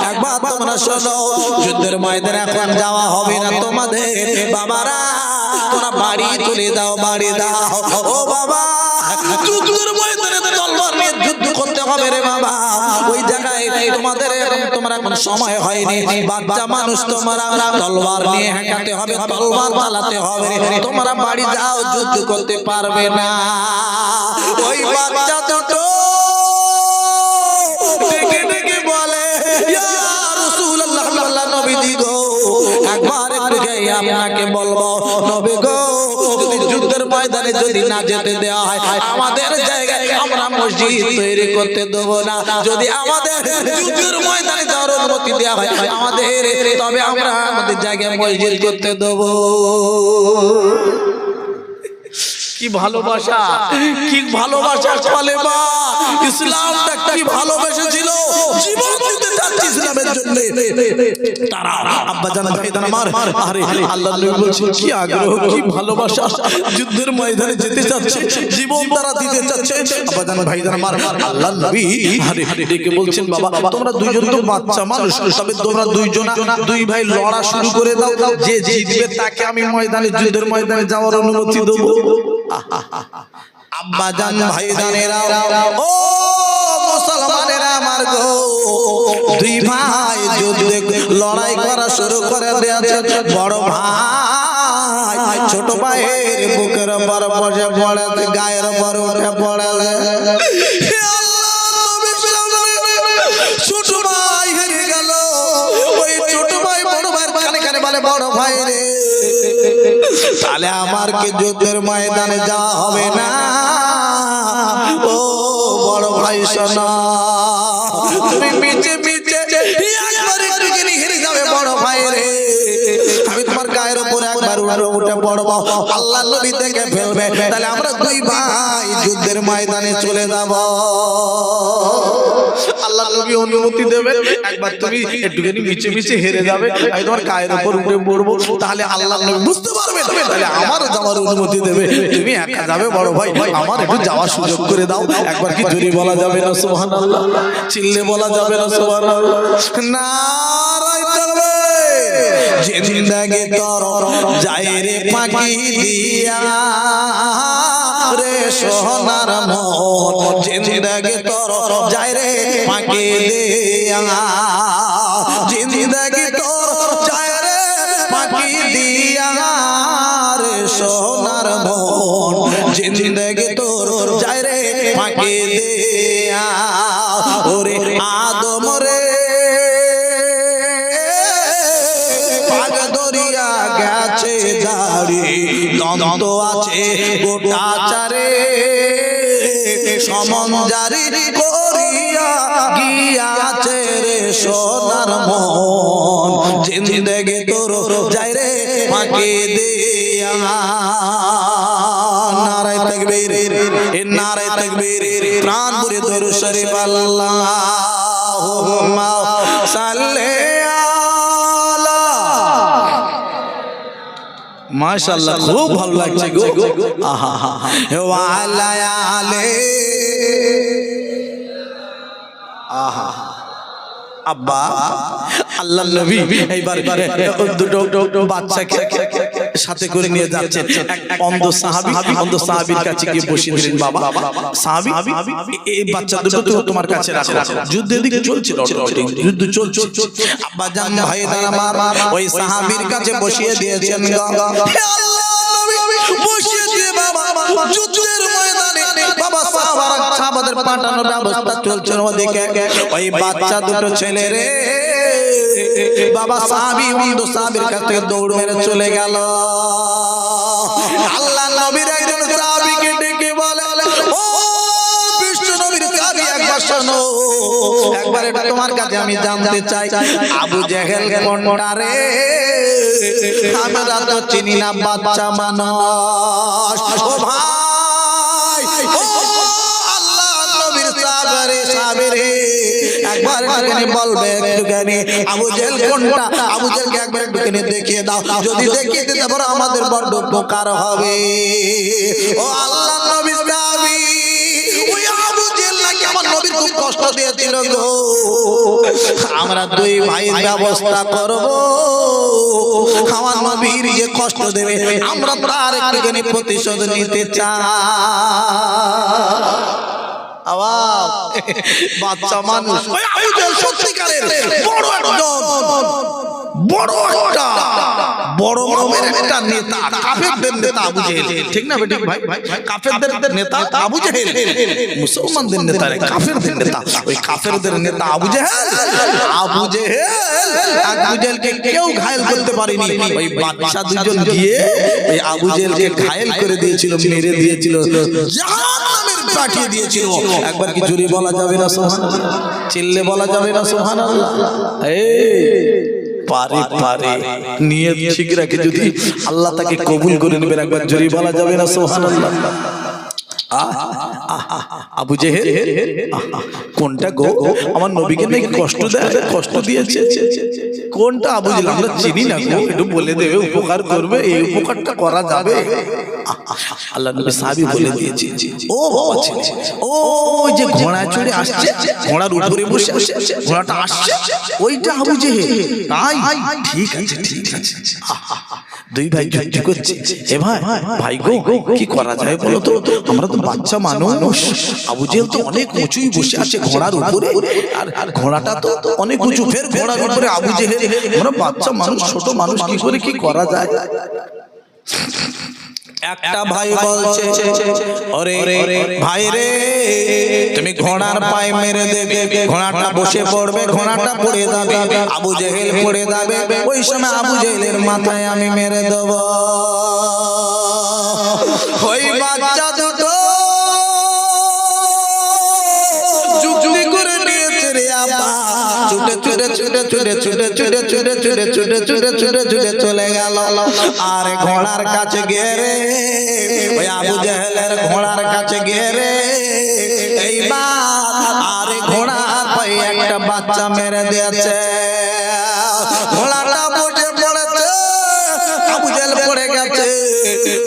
একবার তোমরা শোনো যুদ্ধের ময়দানে এখন যাওয়া হবে না তোমাদের বাবারা তোমরা বাড়ি চলে যাও বাড়ি দাও ও বাবা যুদ্ধের ময়দানে তলোয়ার নিয়ে যুদ্ধ করতে হবে রে বাবা ওই জায়গায় তোমাদের তোমরা এখন সময় হয়নি বাচ্চা মানুষ তোমরা তলোয়ার নিয়ে হাঁটাতে হবে তলোয়ার চালাতে হবে তোমরা বাড়ি যাও যুদ্ধ করতে পারবে না ওই বাচ্চা দুটো ডেকে ডেকে বলে ইয়া রাসূলুল্লাহ আল্লাহর নবীজি গো একবার একটু আপনাকে বলবো নবী গো যদি যুদ্ধের ময়দানে যদি না যেতে দেওয়া হয় আমাদের জায়গায় আমরা মসজিদ তৈরি করতে দেব না। যদি আমাদের যুদ্ধের ময়দানে যাওয়ার অনুমতি দেওয়া হয় আমাদের, তবে আমরা আমাদের জায়গায় মসজিদ করতে দেব। কি ভালোবাসা, কি ভালোবাসা চলে বা ইসলামটা কি ভালোবেসেছিল, জীবন দিতে চাচ্ছে ইসলামের জন্য তারা। আব্বা জান ভাইজান আমার, আরে আল্লাহর নবী বলছেন কি আগ্রহ, কি ভালোবাসা, যুদ্ধের ময়দানে যেতে চাচ্ছে, জীবন তারা দিতে চাচ্ছে। আব্বা জান ভাইজান আমার, আল্লাহর নবী আরে ডেকে বলছেন বাবা তোমরা দুইজন তো বাচ্চা মানুষ, তবে তোমরা দুই ভাই লড়া শুরু করে দাও, যে জিতবে তাকে আমি ময়দানে যুদ্ধের ময়দানে যাওয়ার অনুমতি দেব। আব্বা জান ভাইজানেরা, ও মুসলমানেরা আমার গো, দুই ভাই যুদ্ধে লড়াই করা শুরু করে দিয়েছে। বড় ভাই ছোট ভাইয়ের বুকের উপর বসে পড়ে, গায়ের উপর উঠে পড়ে। ছোট ভাই হেরে গেল, ওই ছোট ভাই বড় ভাইয়ের কানে কানে বলে বড় ভাই রে তাহলে আমার কি যুদ্ধের ময়দানে যাওয়া হবে না? ও বড় ভাই শোনো, তুমি পিছে পিছে একবার একটু হেরে যাবে বড় ভাই রে, আমি তোমার গায়ের উপর একবার উঠে পড়বো, আল্লাহ নবী থেকে ফেলবে, তাহলে আমরা দুই ভাই যুদ্ধের ময়দানে চলে যাব। আল্লাহ নবী অনুমতি দেবে, একবার তুমি একটুখানি মিছে মিছে হেরে যাবে, আমি তোমার গায়ের উপর উঠে পড়বো, তাহলে আল্লাহ নবী বুঝতে পারবে, তাহলে আমারও যাওয়ার অনুমতি দেবে। তুমি একা যাবে বড় ভাই, আমার একটু যাওয়ার সুযোগ করে দাও। একবার কি জোরে বলা যাবে না সুবহানাল্লাহ? চিল্লে বলা যাবে না সুবহানাল্লাহ? নারায়ে তাকবীর। জিন্দেগি তোর যায় রে ফাঁকি দিয়া রে সোনার মন, জিন্দেগি তোর যায় রে ফাঁকি দিয়া, জিন্দেগি তোর যায় রে ফাঁকি দিয়া রে সোনার মন, জিন্দেগি তোর যায় রে ফাঁকি দিয়া। ওরে আদম রে পাগ দরিয়া গেছে দাড়ি, দ্বন্দ্ব আছে গোটা চারে, সমন জারি করিয়া গিয়াছে রে সোনার মন, জিন্দেগি তোর যায় রে ফাঁকি দিয়া। নারায়ে তাকবীর, নারায়ে তাকবীর, প্রাণ ভরে দরুদ শরীফ আল্লাহুম্মা সাল্লি আলা। মাশাআল্লাহ, খুব ভালো লাগছে গো, আহা হা ওয়া আলা আলে, আহা। আব্বা আল্লাহর নবী এইবার দুটো বাচ্চাকে সাথে করে নিয়ে যাচ্ছেন। এক অন্ধ সাহাবীর কাছে গিয়ে বসিয়ে দিলেন, বাবা সাহাবী এই বাচ্চা দুটো তো তোমার কাছে রাখো, যুদ্ধ এদিকে চলছে, যুদ্ধ চলছে। আব্বা জান ভাইজান আমার ওই সাহাবীর কাছে বসিয়ে দিয়েছেন। হে আল্লাহর নবী বসিয়ে দিয়ে বাবা যুদ্ধের ময়দানে বাবা সাহাবাদের পাঠানোর ব্যবস্থা চলছে, ওদিকে ওই বাচ্চা দুটো ছেলে রে বাবা সাহাবী অন্ধ সাহাবীর কাছে দৌড় মেরে চলে গেল। আল্লাহ নবীর একজন সাহাবীকে ডেকে বলে, ও বিষ্ণু নবীর সাহাবী একবার শোনো, একবার এটা তোমার কাছে আমি জানতে চাই, আবু জেহেল কোনটা রে? আমরা তো চিনি না, বাচ্চা মানুষ। ও ভাই, ও আল্লাহ নবীর সাহাবী রে, একবার একটুখানি বলবে, একটুখানি আবু জেহেল কোনটা? আবু জেহেলকে একবার একটুখানি দেখিয়ে দাও, যদি দেখিয়ে দিতে পারো আমাদের বড় উপকার হবে। ও আল্লাহ নবীর সাহাবী, ওই আবু জেহেল নাকি আমার নবীর খুব কষ্ট দিয়েছিল গো, আমরা দুই ভাইয়ের ব্যবস্থা করব, আমার নবীর যে কষ্ট দেবে আমরা তার একটুখানি প্রতিশোধ নিতে চাই। আওয়াজ বাচ্চা মানুষ, ওই আবু জেহেল সত্যিকারের বড় একজন বড় একটা বড় মাপের একটা নেতা, কাফেরদের নেতা আবু জেহেল, ঠিক না বেটা ভাই? কাফেরদের নেতা আবু জেহেল, মুসলমানদের নেতা রে, কাফেরদের নেতা। ওই কাফেরদের নেতা আবু জেহেল, আবু জেহেলকে কেউ ঘায়েল করতে পারেনি। ওই বাদশা দুজন গিয়ে ওই আবু জেহেলকে ঘায়েল করে দিয়েছিল, মেরে দিয়েছিল, জাহান্নামে পাঠিয়ে দিয়েছিল। একবার কি জোরে বলা যাবে না সুবহানাল্লাহ? চিল্লে বলা যাবে না সুবহানাল্লাহ? পারে পারে নিয়ত ঠিক রাখে যদি আল্লাহ তাকে কবুল করে নেবেন। একবার জোরে বলা যাবে না সুবহানাল্লাহ? আবু জেহেল কোনটা গো? আমার নবীকে নাকি কষ্ট দেয়, কষ্ট দিয়েছে। কোনটা আবু জেহেল? আমরা চিনি না গো, একটু বলে দেবে, উপকার করবে। এই উপকারটা করা যাবে? আল্লাহ নবী সাহাবী বলে দিয়েছে, ও বাবা ছেলে, ও যে ঘোড়া চড়ে আসছে, ঘোড়ার উপরে বসে আছে, ঘোড়াটা আসছে, ওইটা আবু জেহেল। তাই? ঠিক আছে, ঠিক আছে। দুই ভাই যুদ্ধ করছে। এ ভাই, ভাই গো, কি করা যায় বলো তো? আমরা তো বাচ্চা মানুষ, আবু জেহেল তো অনেক উঁচুই বসে আছে ঘোড়ার উপরে, আর ঘোড়াটা তো অনেক উঁচু, ফের ঘোড়ার উপরে আবু জেহেল। আমরা বাচ্চা মানুষ, ছোট মানুষ, কি করে কি করা যায়? একটা ভাই বলছে, ওরে ভাই রে, তুমি ঘোড়ার পায়ে মেরে দেবে, ঘোড়াটা বসে পড়বে, ঘোড়াটা পড়ে যাবে, আবু জেহেল পড়ে যাবে। ওই সময় আবু জেহেলের মাথায় আমি মেরে দেব। ওই বাচ্চা দুটো যুক্তি করে নিয়েছে রে আপা, ছুটে ছুটে ছুটে ছুটে ছুটে ছুটে ছুটে ছুটে ছুটে ছুটে ছুটে ছুটে চলে গেল। আর ঘোড়ার কাছে গিয়ে রে, ওই আবু জেহেলের ঘোড়ার কাছে গিয়ে রে, এইবার আর ঘোড়ার পায়ে একটা বাচ্চা মেরে দিয়েছে। ঘোড়াটা বসে পড়েছে, আবু জেহেল পড়ে গেছে।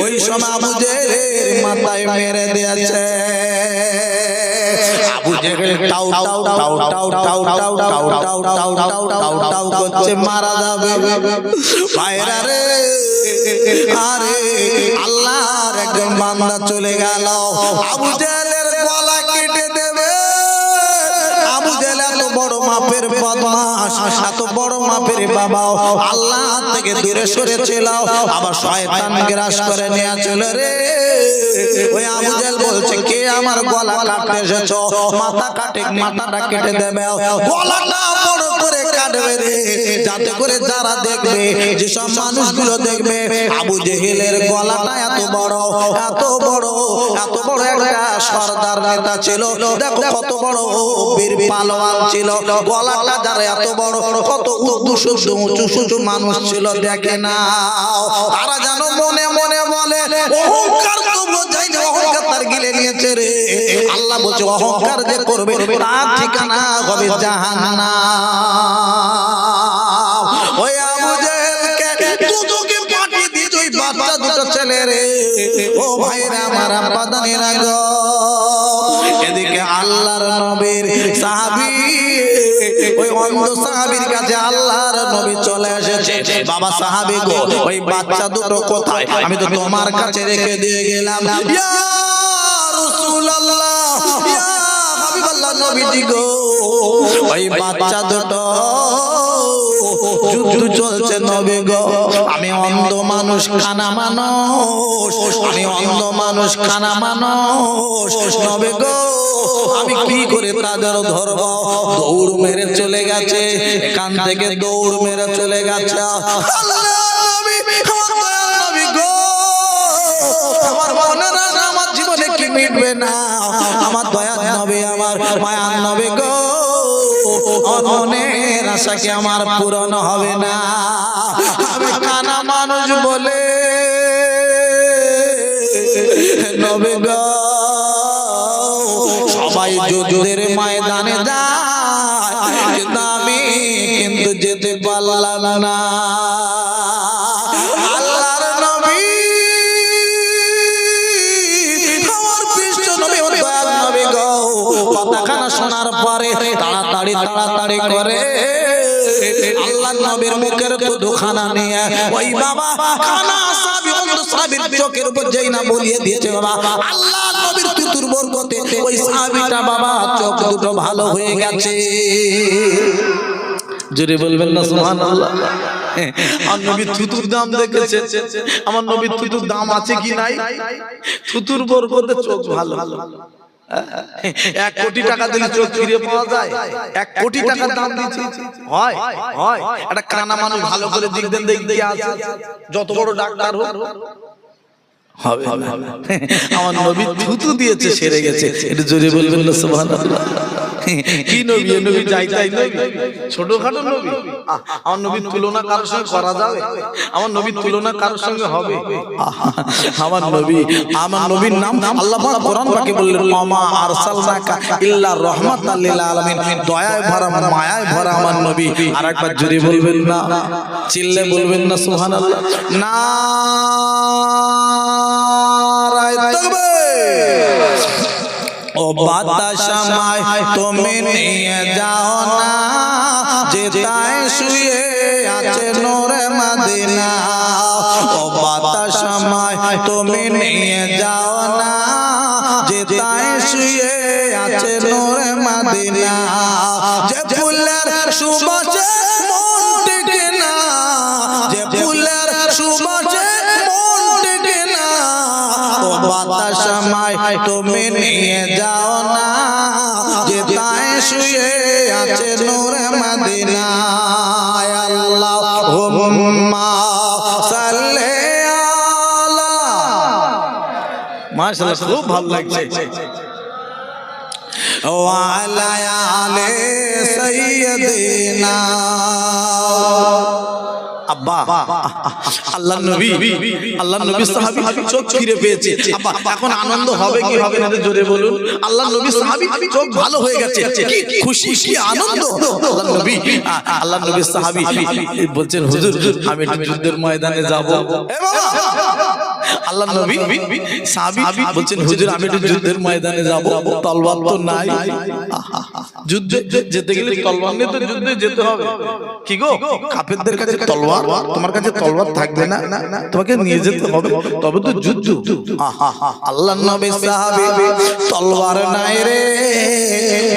ওই সময় আবু জেহেলের মাথায় মেরে দিয়েছে। Abu Jahl tau tau tau tau tau tau tau tau tau tau tau tau করছে, মারা যাবে। ভাইরা রে, আরে আল্লাহর একজন বান্দা চলে গেল, আবু জেহেলের গলা কেটে দেবে। আবু জেহেল এত বড় মাপের বদমাশ, এত বড় মাপের বাবা, আল্লাহ থেকে দূরে সরে ছিল, আবার শয়তান গ্রাস করে নিয়ে চলে রে। ওই আবু জেহেল বলছে, কে আমার গলা কাটতে এসেছো? মাথা কাটে, মাথাটা কেটে দেবে, গলাটা বড় করে কাটবে রে, যাতে করে যারা দেখবে, যেসব মানুষগুলো দেখবে আবু জেহেলের গলাটা এত বড়, এত বড়, এত বড় একটা সর্দার নেতা ছিল। দেখো কত বড় বীর পালোয়ান ছিল, গলাটা যারা এত বড়, কত উঁচু উঁচু মানুষ ছিল দেখে না। তারা যেন মনে মনে বলে, অহংকার তো বোঝাই না, অহংকার তার গিলে নিয়েছে রে। আল্লাহ বলছে, অহংকার যে করবে তার ঠিকানা হবে জাহান্নাম। ওই আবু জেহেলকে দুটোকে পাঠিয়ে দিয়েছে ওই বাচ্চা দুটো ছেলে রে। ও ভাইরা আমার, আব্বাদানেরা গো, এদিকে আল্লাহর নবীর সাহাবী, ওই অন্ধ সাহাবীর কাছে আল্লাহর নবী চলে এসেছে। বাবা সাহাবী গো, ওই বাচ্চা দুটো কোথায়? আমি তো তোমার কাছে রেখে দিয়ে গেলাম। ইয়া রাসূলুল্লাহ, ইয়া হাবিবাল্লাহ, নবীজি গো, ওই বাচ্চা দুটো যুদ্ধ চলছে নবী গো। আমি অন্ধ মানুষ, খানা মানুষ, আমি অন্ধ মানুষ, খানা মানুষ, নবী গো, আমি কি করে তাদের ধরব? দৌড় মেরে চলে গেছে, এখান থেকে দৌড় মেরে চলে গেছে। আমার মনের আশা আমার জীবনে কি মিটবে না? আমার দয়ার নবী, আমার মায়ার নবী গো, মনের আশা কি আমার পূরণ হবে না? আমি কানা মানুষ বলে নবী গো, সবাই যুদ্ধের ময়দানে যায়, কিন্তু আমি কিন্তু যেতে পারলাম না। আল্লাহর নবী, আমার বিশ্ব নবী, দয়াল নবী গো, কথাখানা শোনার পরে তাড়াতাড়ি তাড়াতাড়ি করে আল্লাহর নবীর মুখের দুখানা নিয়ে ওই বাবা খানা সাহাবী, অন্ধ সাহাবীর চোখের উপর যেই না বলিয়ে দিয়েছে বাবা, আল্লাহর নবীর তুতুর বরকতে ওই সাহাবীটা বাবা চোখ দুটো ভালো হয়ে গেছে। জোরে বলবেন না সুবহানাল্লাহ? আমার নবী থুতুর দাম দেখেছে, আমার নবী থুতুর দাম আছে কি নাই? থুতুর বরকতে চোখ ভালো। 1 কোটি টাকা দিলে চোখ ফিরে পাওয়া যায়? 1 কোটি টাকার দাম দিচ্ছি হয় হয় একটা কানা মানুষ ভালো করে দেখবেন, দেখতে আছে যত বড় ডাক্তার হোক হবে। আমার নবী থুতু দিয়েছে সেরে গেছে। এটা জোরে বলবেন না সুবহানাল্লাহ। কি নবী? নবী যাই তাই নবী, ছোটখাটো নবী। আমার নবীর তুলনা কারোর সঙ্গে করা যাবে? আমার নবীর তুলনা কারোর সঙ্গে হবে? আমার নবীর নাম আল্লাহ পাক কোরআন পাকে বললেন, ওমা আরসালনাকা ইল্লা রাহমাতাল লিল আলামিন, দয়ায় ভরা মায়ায় ভরা আমার নবী। আরেকবার জোরে বলবেন না, চিল্লে বলবেন না সুবহানাল্লাহ। নারায়ে তাকবীর। ও বাতাসামায় তুমি নিয়ে যাও না, যেতায় শুয়ে আছে নূরে মদিনা। ও বাতাসামায় তুমি নিয়ে যাও না, যেতায় শুয়ে আছে নূরে মদিনা। যে ফুলের সুবাসে মন টেকে না, যে ফুলের সুবাসে মন টেকে না। ও বাতাসামায় তুমি নিয়ে যাও না, যেতায় শুয়ে আছে নূরে মদিনা। আল্লাহুম্মা সাল্লি আলা, মাশাআল্লাহ খুব ভালো লাগছে। ওয়া আলা আলি সাইয়্যিদিনা। আব্বা আল্লাহর নবী সাহাবী চোখ ফিরে পেয়েছে। আব্বা এখন আনন্দ হবে কি হবে না জোরে বলুন। আল্লাহর নবী সাহাবী চোখ ভালো হয়ে গেছে, কি খুশি কি আনন্দ। আল্লাহর নবী সাহাবী বলছেন, হুজুর আমি একটু যুদ্ধের ময়দানে যাব। আল্লাহর নবী সাহাবী বলছেন, হুজুর আমি একটু যুদ্ধের ময়দানে যাব, তলওয়ার তো নাই। যুদ্ধে যেতে গেলে তলওয়ার নিয়ে তো যুদ্ধে যেতে হবে। কি গো, কাফেরদের কাছে তলওয়ার, তোমার কাছে তলওয়ার থাকবে না, তোমাকে নিয়ে যেতে হবে, তবে তো যুদ্ধ। আল্লাহর নবী সাহাবী তলওয়ার নাই রে,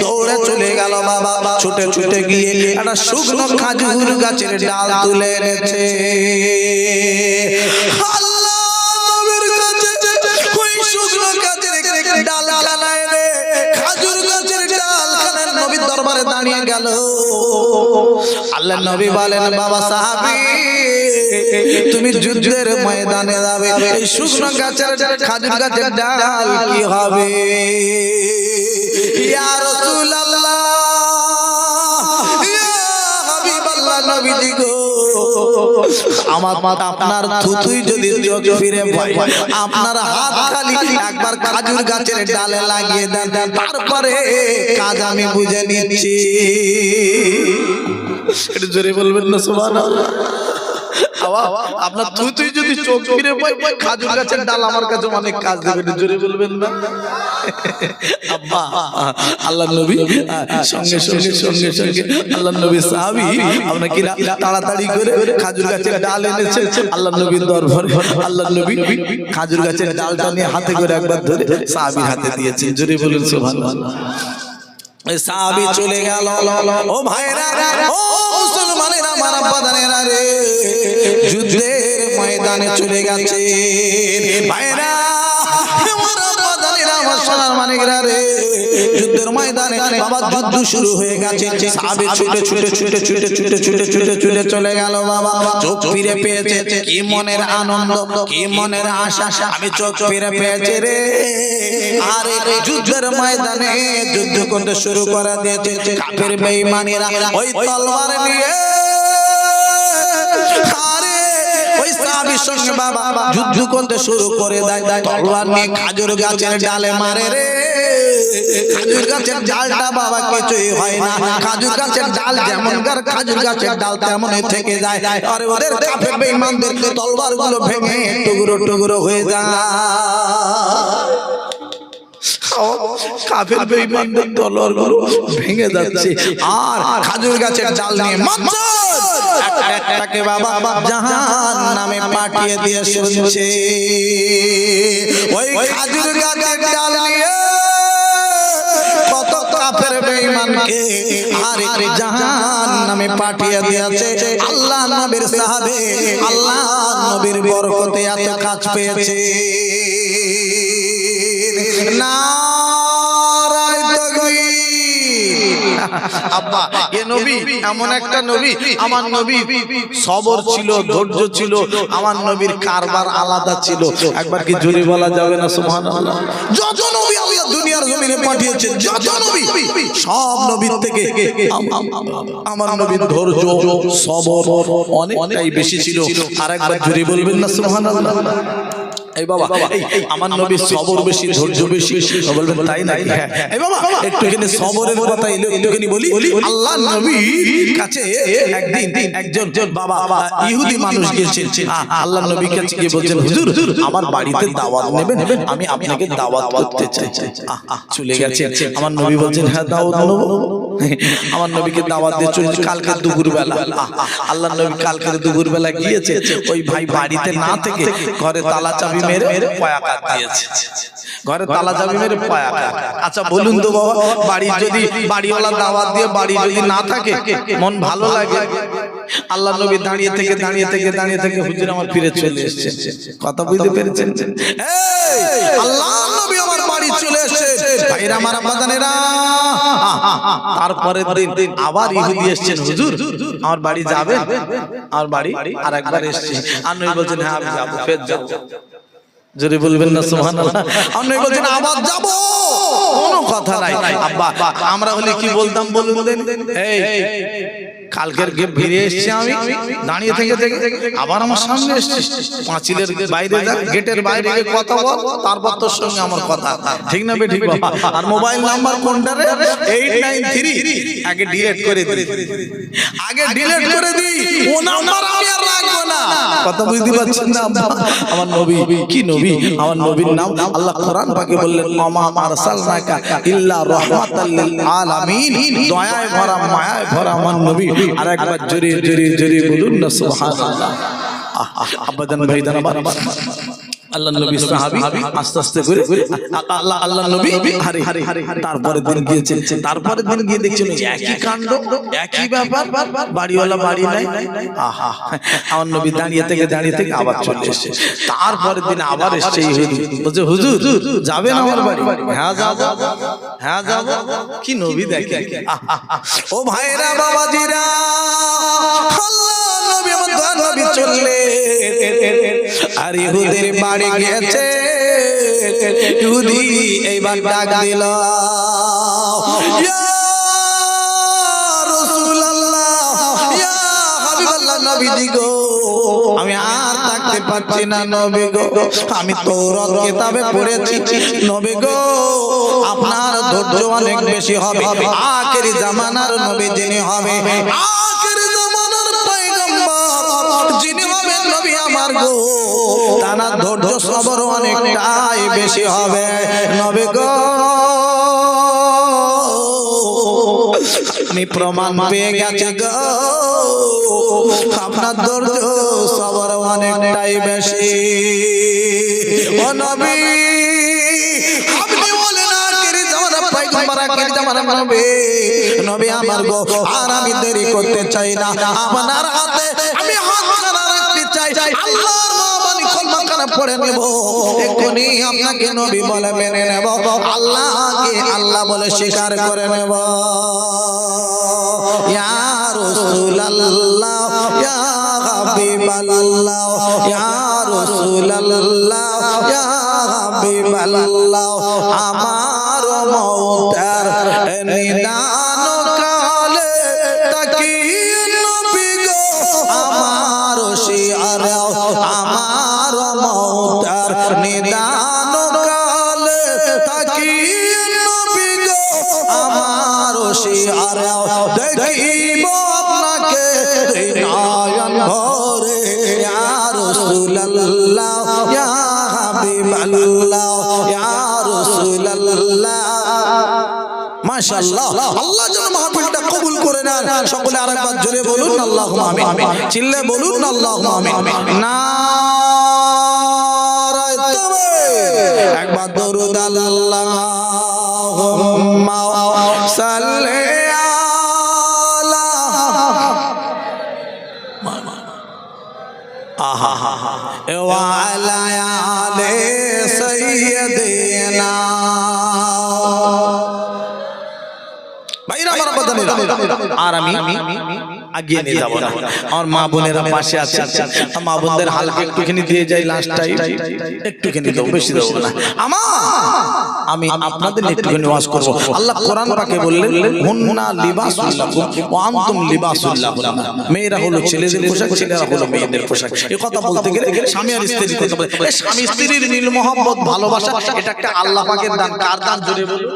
দৌড়ে চলে গেল বাবা, ছুটে ছুটে গিয়ে একটা শুকনো খেজুর গাছের ডাল তুলে এনেছে। আল্লাহ নবীর কাছে ওই শুকনো গাছের ডাল কানায় রে, খেজুর গাছের ডাল কানায় নবীর দরবারে দাঁড়িয়ে গেল। আল্লাহ নবী বলেন, বাবা সাহাবী তুমি যুদ্ধের ময়দানে যাবে, এই শুকনো গাছের খেজুর গাছের ডাল কি হবে? ইয়া রাসূলুল্লাহ, ইয়া হাবিবাল্লাহ, নবীজি গো আমার আপনার থুতুই যদি চোখ ফিরে পায়, আপনার হাত খালি একবার খেজুর গাছের ডালে লাগিয়ে দেন, তারপরে কাজ আমি বুঝে নিচ্ছি। এটা জোরে বলবেন না সুবহানাল্লাহ। আপনার থুতুই যদি চোখ ফিরে পায়, খেজুর গাছের ডাল আমার কাছে অনেক কাজ দেবে। জোরে বলবেন না। আব্বা আল্লাহর নবী সঙ্গে সঙ্গে সঙ্গে সঙ্গে আল্লাহর নবী সাহাবী আপনাকে তাড়াতাড়ি করে খেজুর গাছের ডাল এনেছে আল্লাহর নবীর দরবারে। আল্লাহর নবী খেজুর গাছের ডালটা নিয়ে হাতে করে একবার ধরে সাহাবীর হাতে দিয়েছেন। জোরে বলুন সুবহানাল্লাহ। সাহাবী চলে গেল। ও ভাইরা, ও মুসলমানেরা, আমার আব্বাদানেরা রে, যুদ্ধের ময়দানে চলে গেছে ভাইরা, আমার আব্বাদানেরা, আমার সোনার মানিকরা রে, যুদ্ধের ময়দানে বাবা যুদ্ধ শুরু হয়ে গেছে। সাহাবী ছুটে ছুটে ছুটে ছুটে ছুটে ছুটে ছুটে ছুটে চলে গেল বাবা। চোখ ফিরে পেয়েছে, কি মনের আনন্দ, কি মনের আশা, আমি চোখ ফিরে পেয়েছে রে। আরে যুদ্ধের ময়দানে যুদ্ধ করতে শুরু করে দিয়েছে কাফের বেঈমানেরা ওই তলোয়ার নিয়ে। আরে ওই সাহাবীর সঙ্গে বাবা যুদ্ধ করতে শুরু করে দেয়, তলোয়ার নিয়ে খেজুর গাছের ডালে মারে রে। খেজুর গাছের ডালটা বাবা কিছুই হয় না, খেজুর গাছের ডাল যেমনকার খেজুর গাছের ডাল তেমনই থেকে যায়। আরে ওদের কাফের বেঈমানদের তলোয়ার গুলো ভেঙে টুকরো টুকরো হয়ে যায়। কাফের বেঈমানদের তলোয়ার গুলো ভেঙে যাচ্ছে, আর খেজুর গাছের ডাল নিয়ে একটাকে বাবা জাহান্নামে পাঠিয়ে দিয়ে শুনছে। ওই খেজুর গাছের ডাল নিয়ে কত কাফের বেঈমানকে আর জাহান্নামে পাঠিয়ে দিয়েছে আল্লাহ নবীর সাহাবে আল্লাহ নবীর বরকতে এত কাজ পেয়েছে নারায়ে তাকবীর আব্বা এ নবী এমন একটা নবী আমার নবী সবর ছিল ধৈর্য ছিল আমার নবীর কারবার আলাদা ছিল একবার কি জোরে বলা যাবে না সুবহানাল্লাহ যত নবী আল্লাহ দুনিয়ার জমিনে পাঠিয়েছেন যত নবী সব নবীর থেকে আমার নবীর ধৈর্য সবর অনেকটাই বেশি ছিল আরেকবার জোরে বলবেন না সুবহানাল্লাহ এই বাবা আমার নবীর সবর বেশি ধৈর্য বেশি বলবেন তাই নাকি হ্যাঁ এই বাবা একটুখানি সবরের কথা একটুখানি বলি আল্লাহর নবীর কাছে একদিন একজন বাবা ইহুদি মানুষ গিয়েছেন আল্লাহর নবীর কাছে গিয়ে বলছেন হুজুর আমার বাড়িতে দাওয়াত নেবেন আমি আপনাকে দাওয়াত করতে চাই চলে গেছে আমার নবী বলছেন হ্যাঁ দাওয়াত নেব আমার নবীকে দাওয়াত দিয়ে চলে কালকে দুপুরবেলা আল্লাহর নবী কালকে দুপুরবেলা গিয়েছে ওই ভাই বাড়িতে না থেকে ঘরে তালা চাবি মেরে পায়াকাত দিয়েছে ঘরে তালা চাবি মেরে পায়াকাত আচ্ছা বলুন তো বাবা বাড়ি যদি বাড়িওয়ালা দাওয়াত দিয়ে বাড়ি যদি না থাকে মন ভালো লাগে আল্লাহর নবী দাঁড়িয়ে থেকে হুজুর আমার ফিরে চলে এসেছে কথা বুঝতে পেরেছেন এই আল্লাহর নবী আমার বাড়ি চলে এসেছে ভাইরা আমার বাজানেরা তারপরে দিন আবার ইহুদি এসেছেন হুজুর আমার বাড়ি যাবেন আমার বাড়ি আরেকবার এসেছে আর নবী বলছেন হ্যাঁ আমি যাব ফের যাব জোরে বলবেন না সুবহানাল্লাহ আপনি বলছেন আবার যাব কোনো কথা নাই আব্বা আমরা হলে কি বলতাম বলুন এই কালকের গে ফিরে এসেছি আমি দাঁড়িয়ে থেকে আবার আমার সামনে এসেছি পাঁচিলের বাইরে যা গেটের বাইরে গিয়ে কথা বল তারপর তোর সঙ্গে আমার কথা ঠিক না বেঠিক বাবা আর মোবাইল নাম্বার কোনটা রে 893 আগে ডিলিট করে দি ও নাম্বার আমি আর রাখবো না কথা বুঝতে পারছেন না আমার নবী কি নবী আমার নবীর নাম আল্লাহ কোরআন পাকে বললেন মামা আরসালনাকা ইল্লা রাহমাতাল লিল আলামিন দয়ায় ভরা মায়ায় ভরা আমার নবী আরেকবার জোরে বলুন না সুবহানাল্লাহ আবাদান ভাইদান আবার আল্লাহ নবী সাহাবী আস্তে করে আল্লাহ নবী হারে তারপরে দিন গিয়ে দেখছেন একই কাণ্ড একই ব্যাপার বাড়িওয়ালা বাড়ি নাই আমার নবী দাঁড়িয়ে থেকে আবার চলে এসেছে তারপরে দিন আবার এসেছে ইহুদি বলছে হুজুর যাবেন আমার বাড়ি হ্যাঁ যাব কি নবী দেখে ও ভাইরা বাবাজিরা আল্লাহ নবী আমার নবী চললে আর ইহুদির বাড়ি গেছে ইহুদি এইবার ডাক দিল ইয়া রাসূলুল্লাহ ইয়া হাবিবাল্লাহ নবীজি গো আমি আর থাকতে পারছি না নবী গো আমি তাওরাত কিতাবে পড়েছি নবী গো আপনার ধৈর্য অনেক বেশি হবে আখেরি জামানার নবী যিনি হবে আখেরি জামানার পয়গম্বর যিনি হবেন নবী আমার গো তার ধৈর্য সবর অনেকটাই বেশি হবে নবী গো আমি প্রমাণ পেয়ে গেছি গো আপনার ধৈর্য সবর অনেকটাই বেশি ও নবী আপনি বলেন আখেরি জামানার পয়গম্বর আখেরি জামানার নবী আমার গো আর আমি দেরি করতে চাই না আপনার হাতে আমি হাত রাখতে চাই আল্লাহর নাম কলমা পড়ে নেব এখনি আপনাকে নবী বলে মেনে নেব আল্লাহকে আল্লাহ বলে স্বীকার করে নেব ইয়া রাসূলুল্লাহ ইয়া হাবিবাল্লাহ ইয়া রাসূলুল্লাহ ইয়া হাবিবাল্লাহ আমার মওতার নিদান কালে তাকিয়ে নবী গো আমার শিয়ার আমার মওতার নিদান কালে তাকিয়ে নবী গো আমার শিয়ার দেখিব আপনাকে নয়ন ভরে ইয়া রাসূলুল্লাহ ইয়া হাবিবাল্লাহ ইয়া রাসূলুল্লাহ মাশাআল্লাহ আল্লাহ যেন মাহফিলটা কবুল করে নেন সকলে আরেকবার জোরে বলুন আল্লাহুম্মা আমিন চিল্লে বলুন আল্লাহুম্মা আমিন নারায়ে তাকবীর একবার দরুদ আল্লাহুম্মা ওয়ালা আলে সাইয়্যিদিনা। আর আমি আগিয়ে নিয়ে যাবো না, আমার মা বোনেরা পাশে আছে, মা বোনদের হালকা একটুখানি দিয়ে যাই, লাস্ট টাইম একটুখানি দেবো, বেশি দেবো না। আমি আপনাদের একটুখানি ওয়াজ করবো। আল্লাহ কোরআন পাকে বললেন হুন্না লিবাসুল লাকুম ওয়া আনতুম লিবাসুল লাহুন্না। মেয়েরা হলো ছেলেদের পোশাক, ছেলেরা হলো মেয়েদের পোশাক। এই কথা বলতে গেলে স্বামী আর স্ত্রীর কথা বলে, স্বামী স্ত্রীর মিল মহব্বত ভালোবাসা, এটা একটা আল্লাহ পাকের দান। কার দান জোরে বলুন?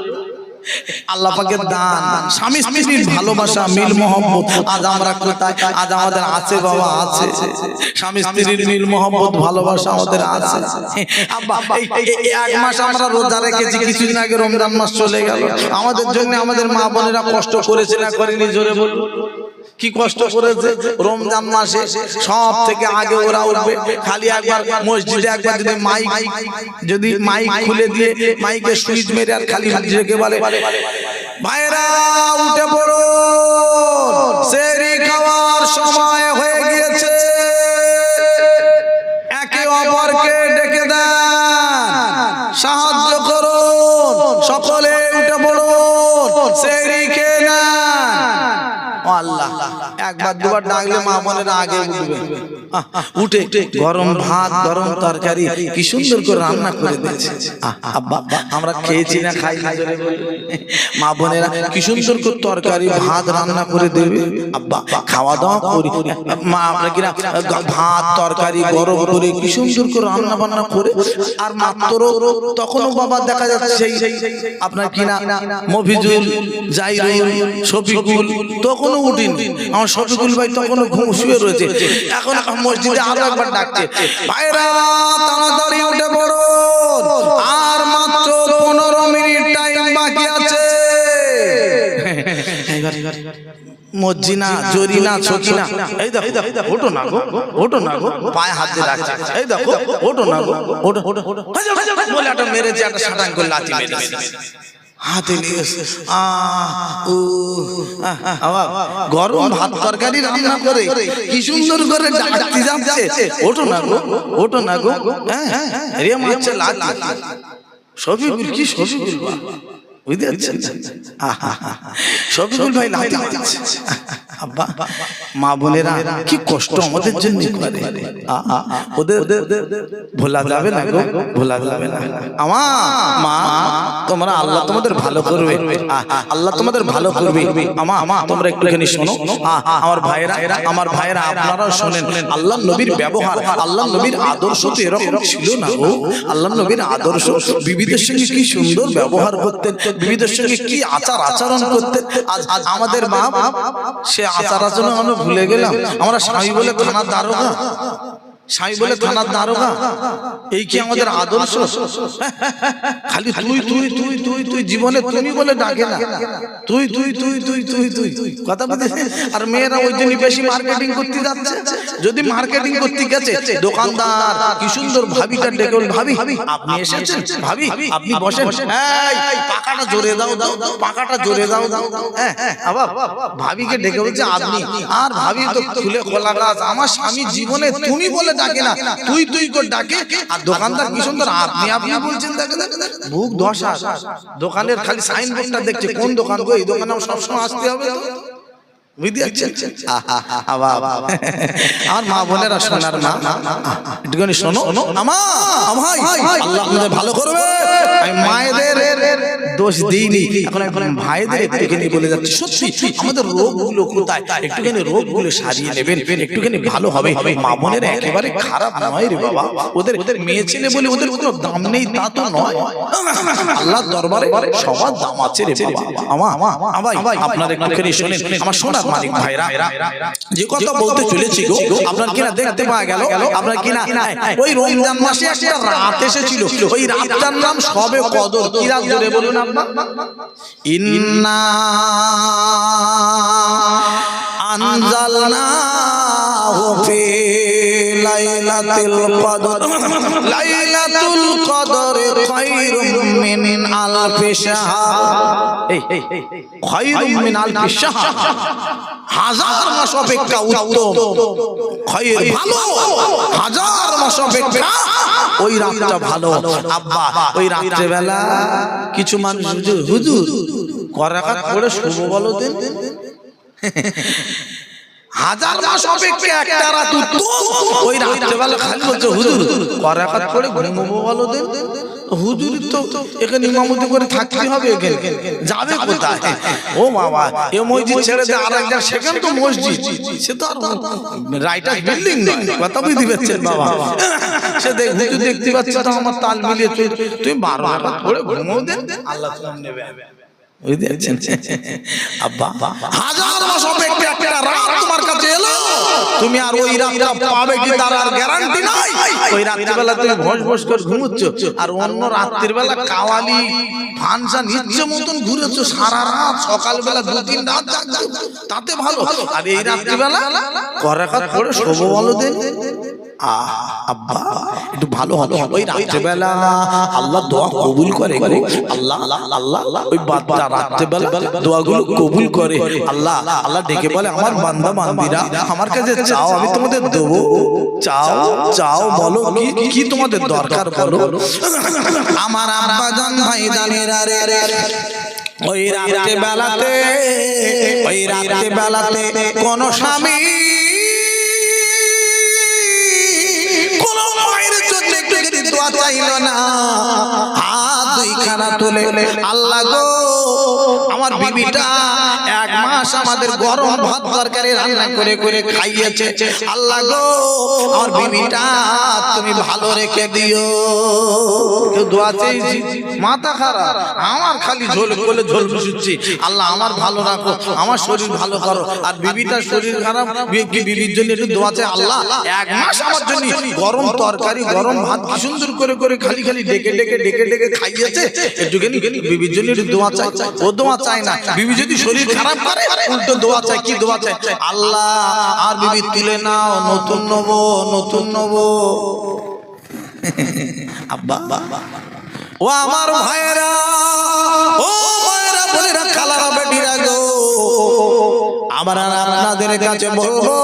আল্লাহ পাকের দান। স্বামী স্ত্রীর ভালোবাসা, মিল মহব্বত আজ আমরা কোথায়? আজ আমাদের আছে বাবা, আছে। স্বামী স্ত্রীর মিল মহব্বত ভালোবাসা আমাদের আছে। আব্বা এক মাস আমরা রোজা রেখেছি, কিছুদিন আগে রমজান মাস চলে গেল। আমাদের জন্য আমাদের মা বোনেরা কষ্ট করেছে না করেনি? জোরে বলুন। কি কষ্ট করেছে? রমজান মাসে সব থেকে আগে ওরা উঠবে, খালি একবার মসজিদে একবার যদি মাইক খুলে দিয়ে মাইকে সুইচ মেরে আর খালি মসজিদে বলে ভাইরা উঠে পড়ো, সেহরি খাওয়ার সময় হয়ে গিয়েছে, একে অপরকে ডেকে দেন, সাহায্য করুন, সকলে উঠে পড়ুন, সেহরি খেয়ে নেন। আল্লাহ একবার দুবার ডাকলে মা বোনেরা আগে উঠবে, উঠে গরম ভাত, গরম তরকারি কি সুন্দর করে রান্না করে দিয়েছে। আব্বা আমরা খেয়েছি না খাই না? মা বোনেরা কি সুন্দর করে তরকারি ভাত রান্না করে দেবে। আব্বা খাওয়া দাওয়া করি, মা আমরা কিনা ভাত তরকারি গরম করে কি সুন্দর করে রান্না বান্না করে, আর মাত্র তখনও বাবা দেখা যাচ্ছে সেই আপনার কিনা মফিজুল, জাইরুল, শফিকুল তখনও উঠিনি। আমার শফিকুল ভাই তখনও ঘুম শুয়ে রয়েছে। এখন মসজিদে আরো একবার ডাকছে, ভাইরা তাড়াতাড়ি উঠে পড়ো, আর মাত্র 15 মিনিট টাইম বাকি আছে। মজ্জিনা, জরিনা, ছকিনা, এই দেখো ওঠো না গো, ওঠো না গো, পায়ে হাত দিয়ে রাখছে, এই দেখো ওঠো না গো, ওঠো বলে একটা মেরেছে, একটা শাটাং করে লাথি মেরেছে হাতে নিয়েছে। গরম ভাত তরকারি রান্না করে কি সুন্দর করে ডাকতে যাচ্ছে, ওঠো না গো, ওঠো না গো। হ্যাঁ রে মারছে লাথি। শফিকুল, কি শফিকুল বুঝতে পারছেন? শফিকুল ভাই লাথি মারছে। আব্বা মা বোনেরা কি কষ্ট আমাদের জন্য করে, ওদের ভোলা যাবে না গো, ভোলা যাবে না। আমার মা তোমরা, আল্লাহ তোমাদের ভালো করবে, আল্লাহ তোমাদের ভালো করবে। তোমরা একটুখানি শোনো, আমার ভাইরা, আমার ভাইরা আপনারাও শোনেন। আল্লাহ নবীর ব্যবহার, আল্লাহ নবীর আদর্শ তো এরকম ছিল না গো। আল্লাহ নবীর আদর্শ, বিবিদের সঙ্গে কি সুন্দর ব্যবহার করতেন, বিবিদের সঙ্গে কি আচার আচরণ করতেন। আজ আমাদের মা সে আচার আচরণ আমরা ভুলে গেলাম। আমরা স্বামী বলে থানার দারোগা, স্বামী বলে থানার দারোগা, এই কি আমাদের আদর্শ? খালি তুই তুই তুই তুই তুই, জীবনে তুমি বলে ডাকে না, তুই তুই তুই তুই তুই তুই তুই কথা বলতে। আর মেয়েরা ওই জন্য বেশি মার্কেটিং করতে যাচ্ছে। যদি মার্কেটিং করতে গেছে দোকানদার কি সুন্দর ভাবিটা ডেকে, ভাবি আপনি এসেছেন, ভাবি আপনি বসেন, এই পাকাটা জোরে দাও, দাও পাকাটা জোরে দাও, দাও। হ্যাঁ আবার ভাবিকে ডেকে বলছে আপনি, আর ভাবি তো খুলে খোলা গাছ। আমার স্বামী জীবনে তুমি বলে ডাকে না, তুই তুই করে ডাকে। আর দোকানদার কি সুন্দর আপনি আপনি বলছেন, দেখে বুক ধসা। দোকানের খালি সাইনবোর্ডটা দেখছে, কোন দোকান গো, এই দোকানে সবসময় আসতে হবে তো, বুঝতে পারছেন? আমার মা বোনেরা, সোনার মা, একটুখানি শোনো। আমার আল্লাহ আপনাদের ভালো করবে। আমি মায়েদের দোষ দিইনি, এখন ভাইদের একটুখানি বলে যাচ্ছি। সত্যি আমাদের রোগগুলো কোথায়, একটুখানি রোগগুলো সারিয়ে নেবেন, একটুখানি ভালো হবে। মা বোনেরা একেবারে খারাপ নয় রে বাবা, ওদের মেয়ে ছেলে বলে ওদের কোনো দাম নেই তা তো নয়। আল্লাহর দরবারে সবার দাম আছে রে বাবা। আমার আপনারা একটুখানি শোনেন, আমার সোনার মালিক ভাইরা, যে কথা বলতে চলেছি গো, আপনার কিনা দেখতে পাওয়া গেল, আপনার কিনা ওই রমজান মাসে একটা রাত এসেছিল, ওই রাতটার নাম শবে কদর। কি রাত ধরে বলুন আপনার? ইন্না আনজালনাহু ফি লাইলাতিল কদর, লাইলাতুল লাইলাতুল কদর খায়রুম মিন আলফি শাহর খায়রুম মিন আলফি শাহর হাজার মাস অপেক্ষা উত্তম খায়র ভালো হাজার মাস অপেক্ষা ওই রাতটা ভালো আব্বা ওই রাতের বেলা কিছু মানুষ হুজুর করাকাত করে শুভ বলো দেন হাজার মাস অপেক্ষা একটা রাত উত্তম ওই রাতের বেলা খালি বলছে হুজুর করাকাত করে ঘুমবো বলো দেন হুজুর তো এখানে ইমামতি করে থাকতে হবে এখানে যাবে কোথায় ও বাবা এ মসজিদ ছেড়ে দে আর একটা সেখানে তো মসজিদ সে তো আর রাইটার বিল্ডিং নয় কথা বুঝতে পারছেন বাবা সে দেখ হুজুর দেখতে পাচ্ছি তো আমার তাল মিলিয়ে তুই 12 রাকাত করে ঘুমো দেন আল্লাহ তোমার নেবে বুঝতে পারছেন আব্বা হাজার মাস অপেক্ষা একটা রাত তোমার কাছে এলো তুমি আর ওই রাতটা পাবে কি তার আর গ্যারান্টি নাই ওই রাতের বেলা তুমি ভোজ ভোজ করে ঘুমোচ্ছ আর অন্য রাতের বেলা কাওয়ালি ফানসান ইচ্ছে মতন ঘুরেছো সারা রাত সকাল বেলা 2-3 রাত জাগছো তাতে ভালো আর এই রাতের বেলা করাকাত করে শোভ বলো দেন আব্বা একটু ভালো হলো ওই রাতের বেলা আল্লাহ দোয়া কবুল করে আল্লাহ আল্লাহ ওই বাচ্চা রাতের বেলা দোয়াগুলো কবুল করে আল্লাহ আল্লাহ ডেকে বলে আমার বান্দা বান্দিরা আমার কাছে চাও আমি তোমাদের দেবো চাও চাও বলো কি তোমাদের দরকার বলো আমার আব্বা জান ভাই জানেরা রে ওই রাতের বেলাতে কোন স্বামী চাইল না হাত দুইখানা তুলে আল্লাহ গো আমার বিবিটা 1 মাস আমাদের গরম ভাত তরকারি রান্না করে করে খাইয়েছে আল্লাহ গো আমার বিবিটা তুমি ভালো রেখে দিও কেউ দোয়া চাইছি মাথা খারাপ আমার খালি ঝোল বলে ঝোল বসুচ্ছি আল্লাহ আমার ভালো রাখো আমার শরীর ভালো করো আর বিবিটার শরীর খারাপ বিবির জন্য একটু দোয়া চাই আল্লাহ 1 মাস আমার জন্য গরম তরকারি গরম ভাত কি সুন্দর করে করে খালি খালি ডেকে খাইয়েছে একটুখানি বিবির জন্য একটু দোয়া চাই ও দোয়া চায় না বিবি যদি শরীর খারাপ করে উল্টো দোয়া চাই কি দোয়া চাই আল্লাহ আর বিবি তুলে নাও নতুন নবো আব্বা ও আমার ভাইরা বোনেরা খালারা বেটিরা গো আমার আপনাদের কাছে বলবো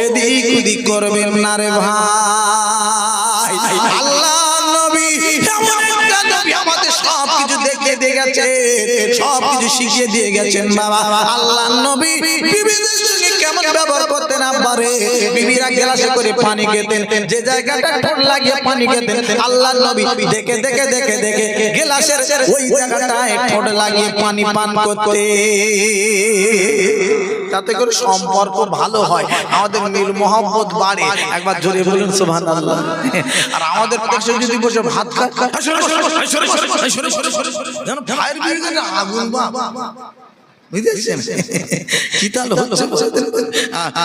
এদিক ওদিক করবেন না রে ভাই আল্লাহ নবী এমন একটা নবী আমাদের সব কিছু দেখে দিয়ে গেছে সব কিছু শিখিয়ে দিয়ে গেছেন বাবা আল্লাহ নবী বিবিদের সঙ্গে কেমন ব্যবহার করতেন আব্বারে বিবিরা গ্লাসে করে পানি খেতেন যে জায়গাটা ঠোঁট লাগিয়ে পানি খেতেন আল্লাহ নবী দেখে গ্লাসের ওই জায়গাটায় ঠোঁট লাগিয়ে পানি পান করতে তাতে করে সম্পর্ক ভালো হয় আমাদের মিল মহব্বত বাড়ে একবার জোরে বলুন সুবহানাল্লাহ আর আমাদের পাশে যদি বসে ভাত খায় যেন ভাইয়ের বিরুদ্ধে আগুন বাবা বুঝেছেন কি তাল হচ্ছে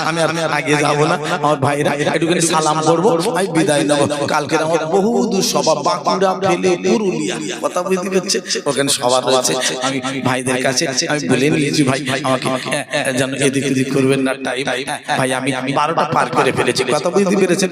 আমি আর আগে যাব না আমার ভাইরা একটুখানি সালাম করবো আমি বিদায় নেব কালকে আমার বহু দূর সভা বাঁকুড়া ফেলে পুরুলিয়া কথা বুঝতে পারছে ওখানে সভা রয়েছে আমি ভাইদের কাছে আমি বলে নিয়েছি ভাই আমাকে যেন এদিক ওদিক করবেন না টাইম ভাই আমি 12টা পার করে ফেলেছি কথা বুঝতে পেরেছেন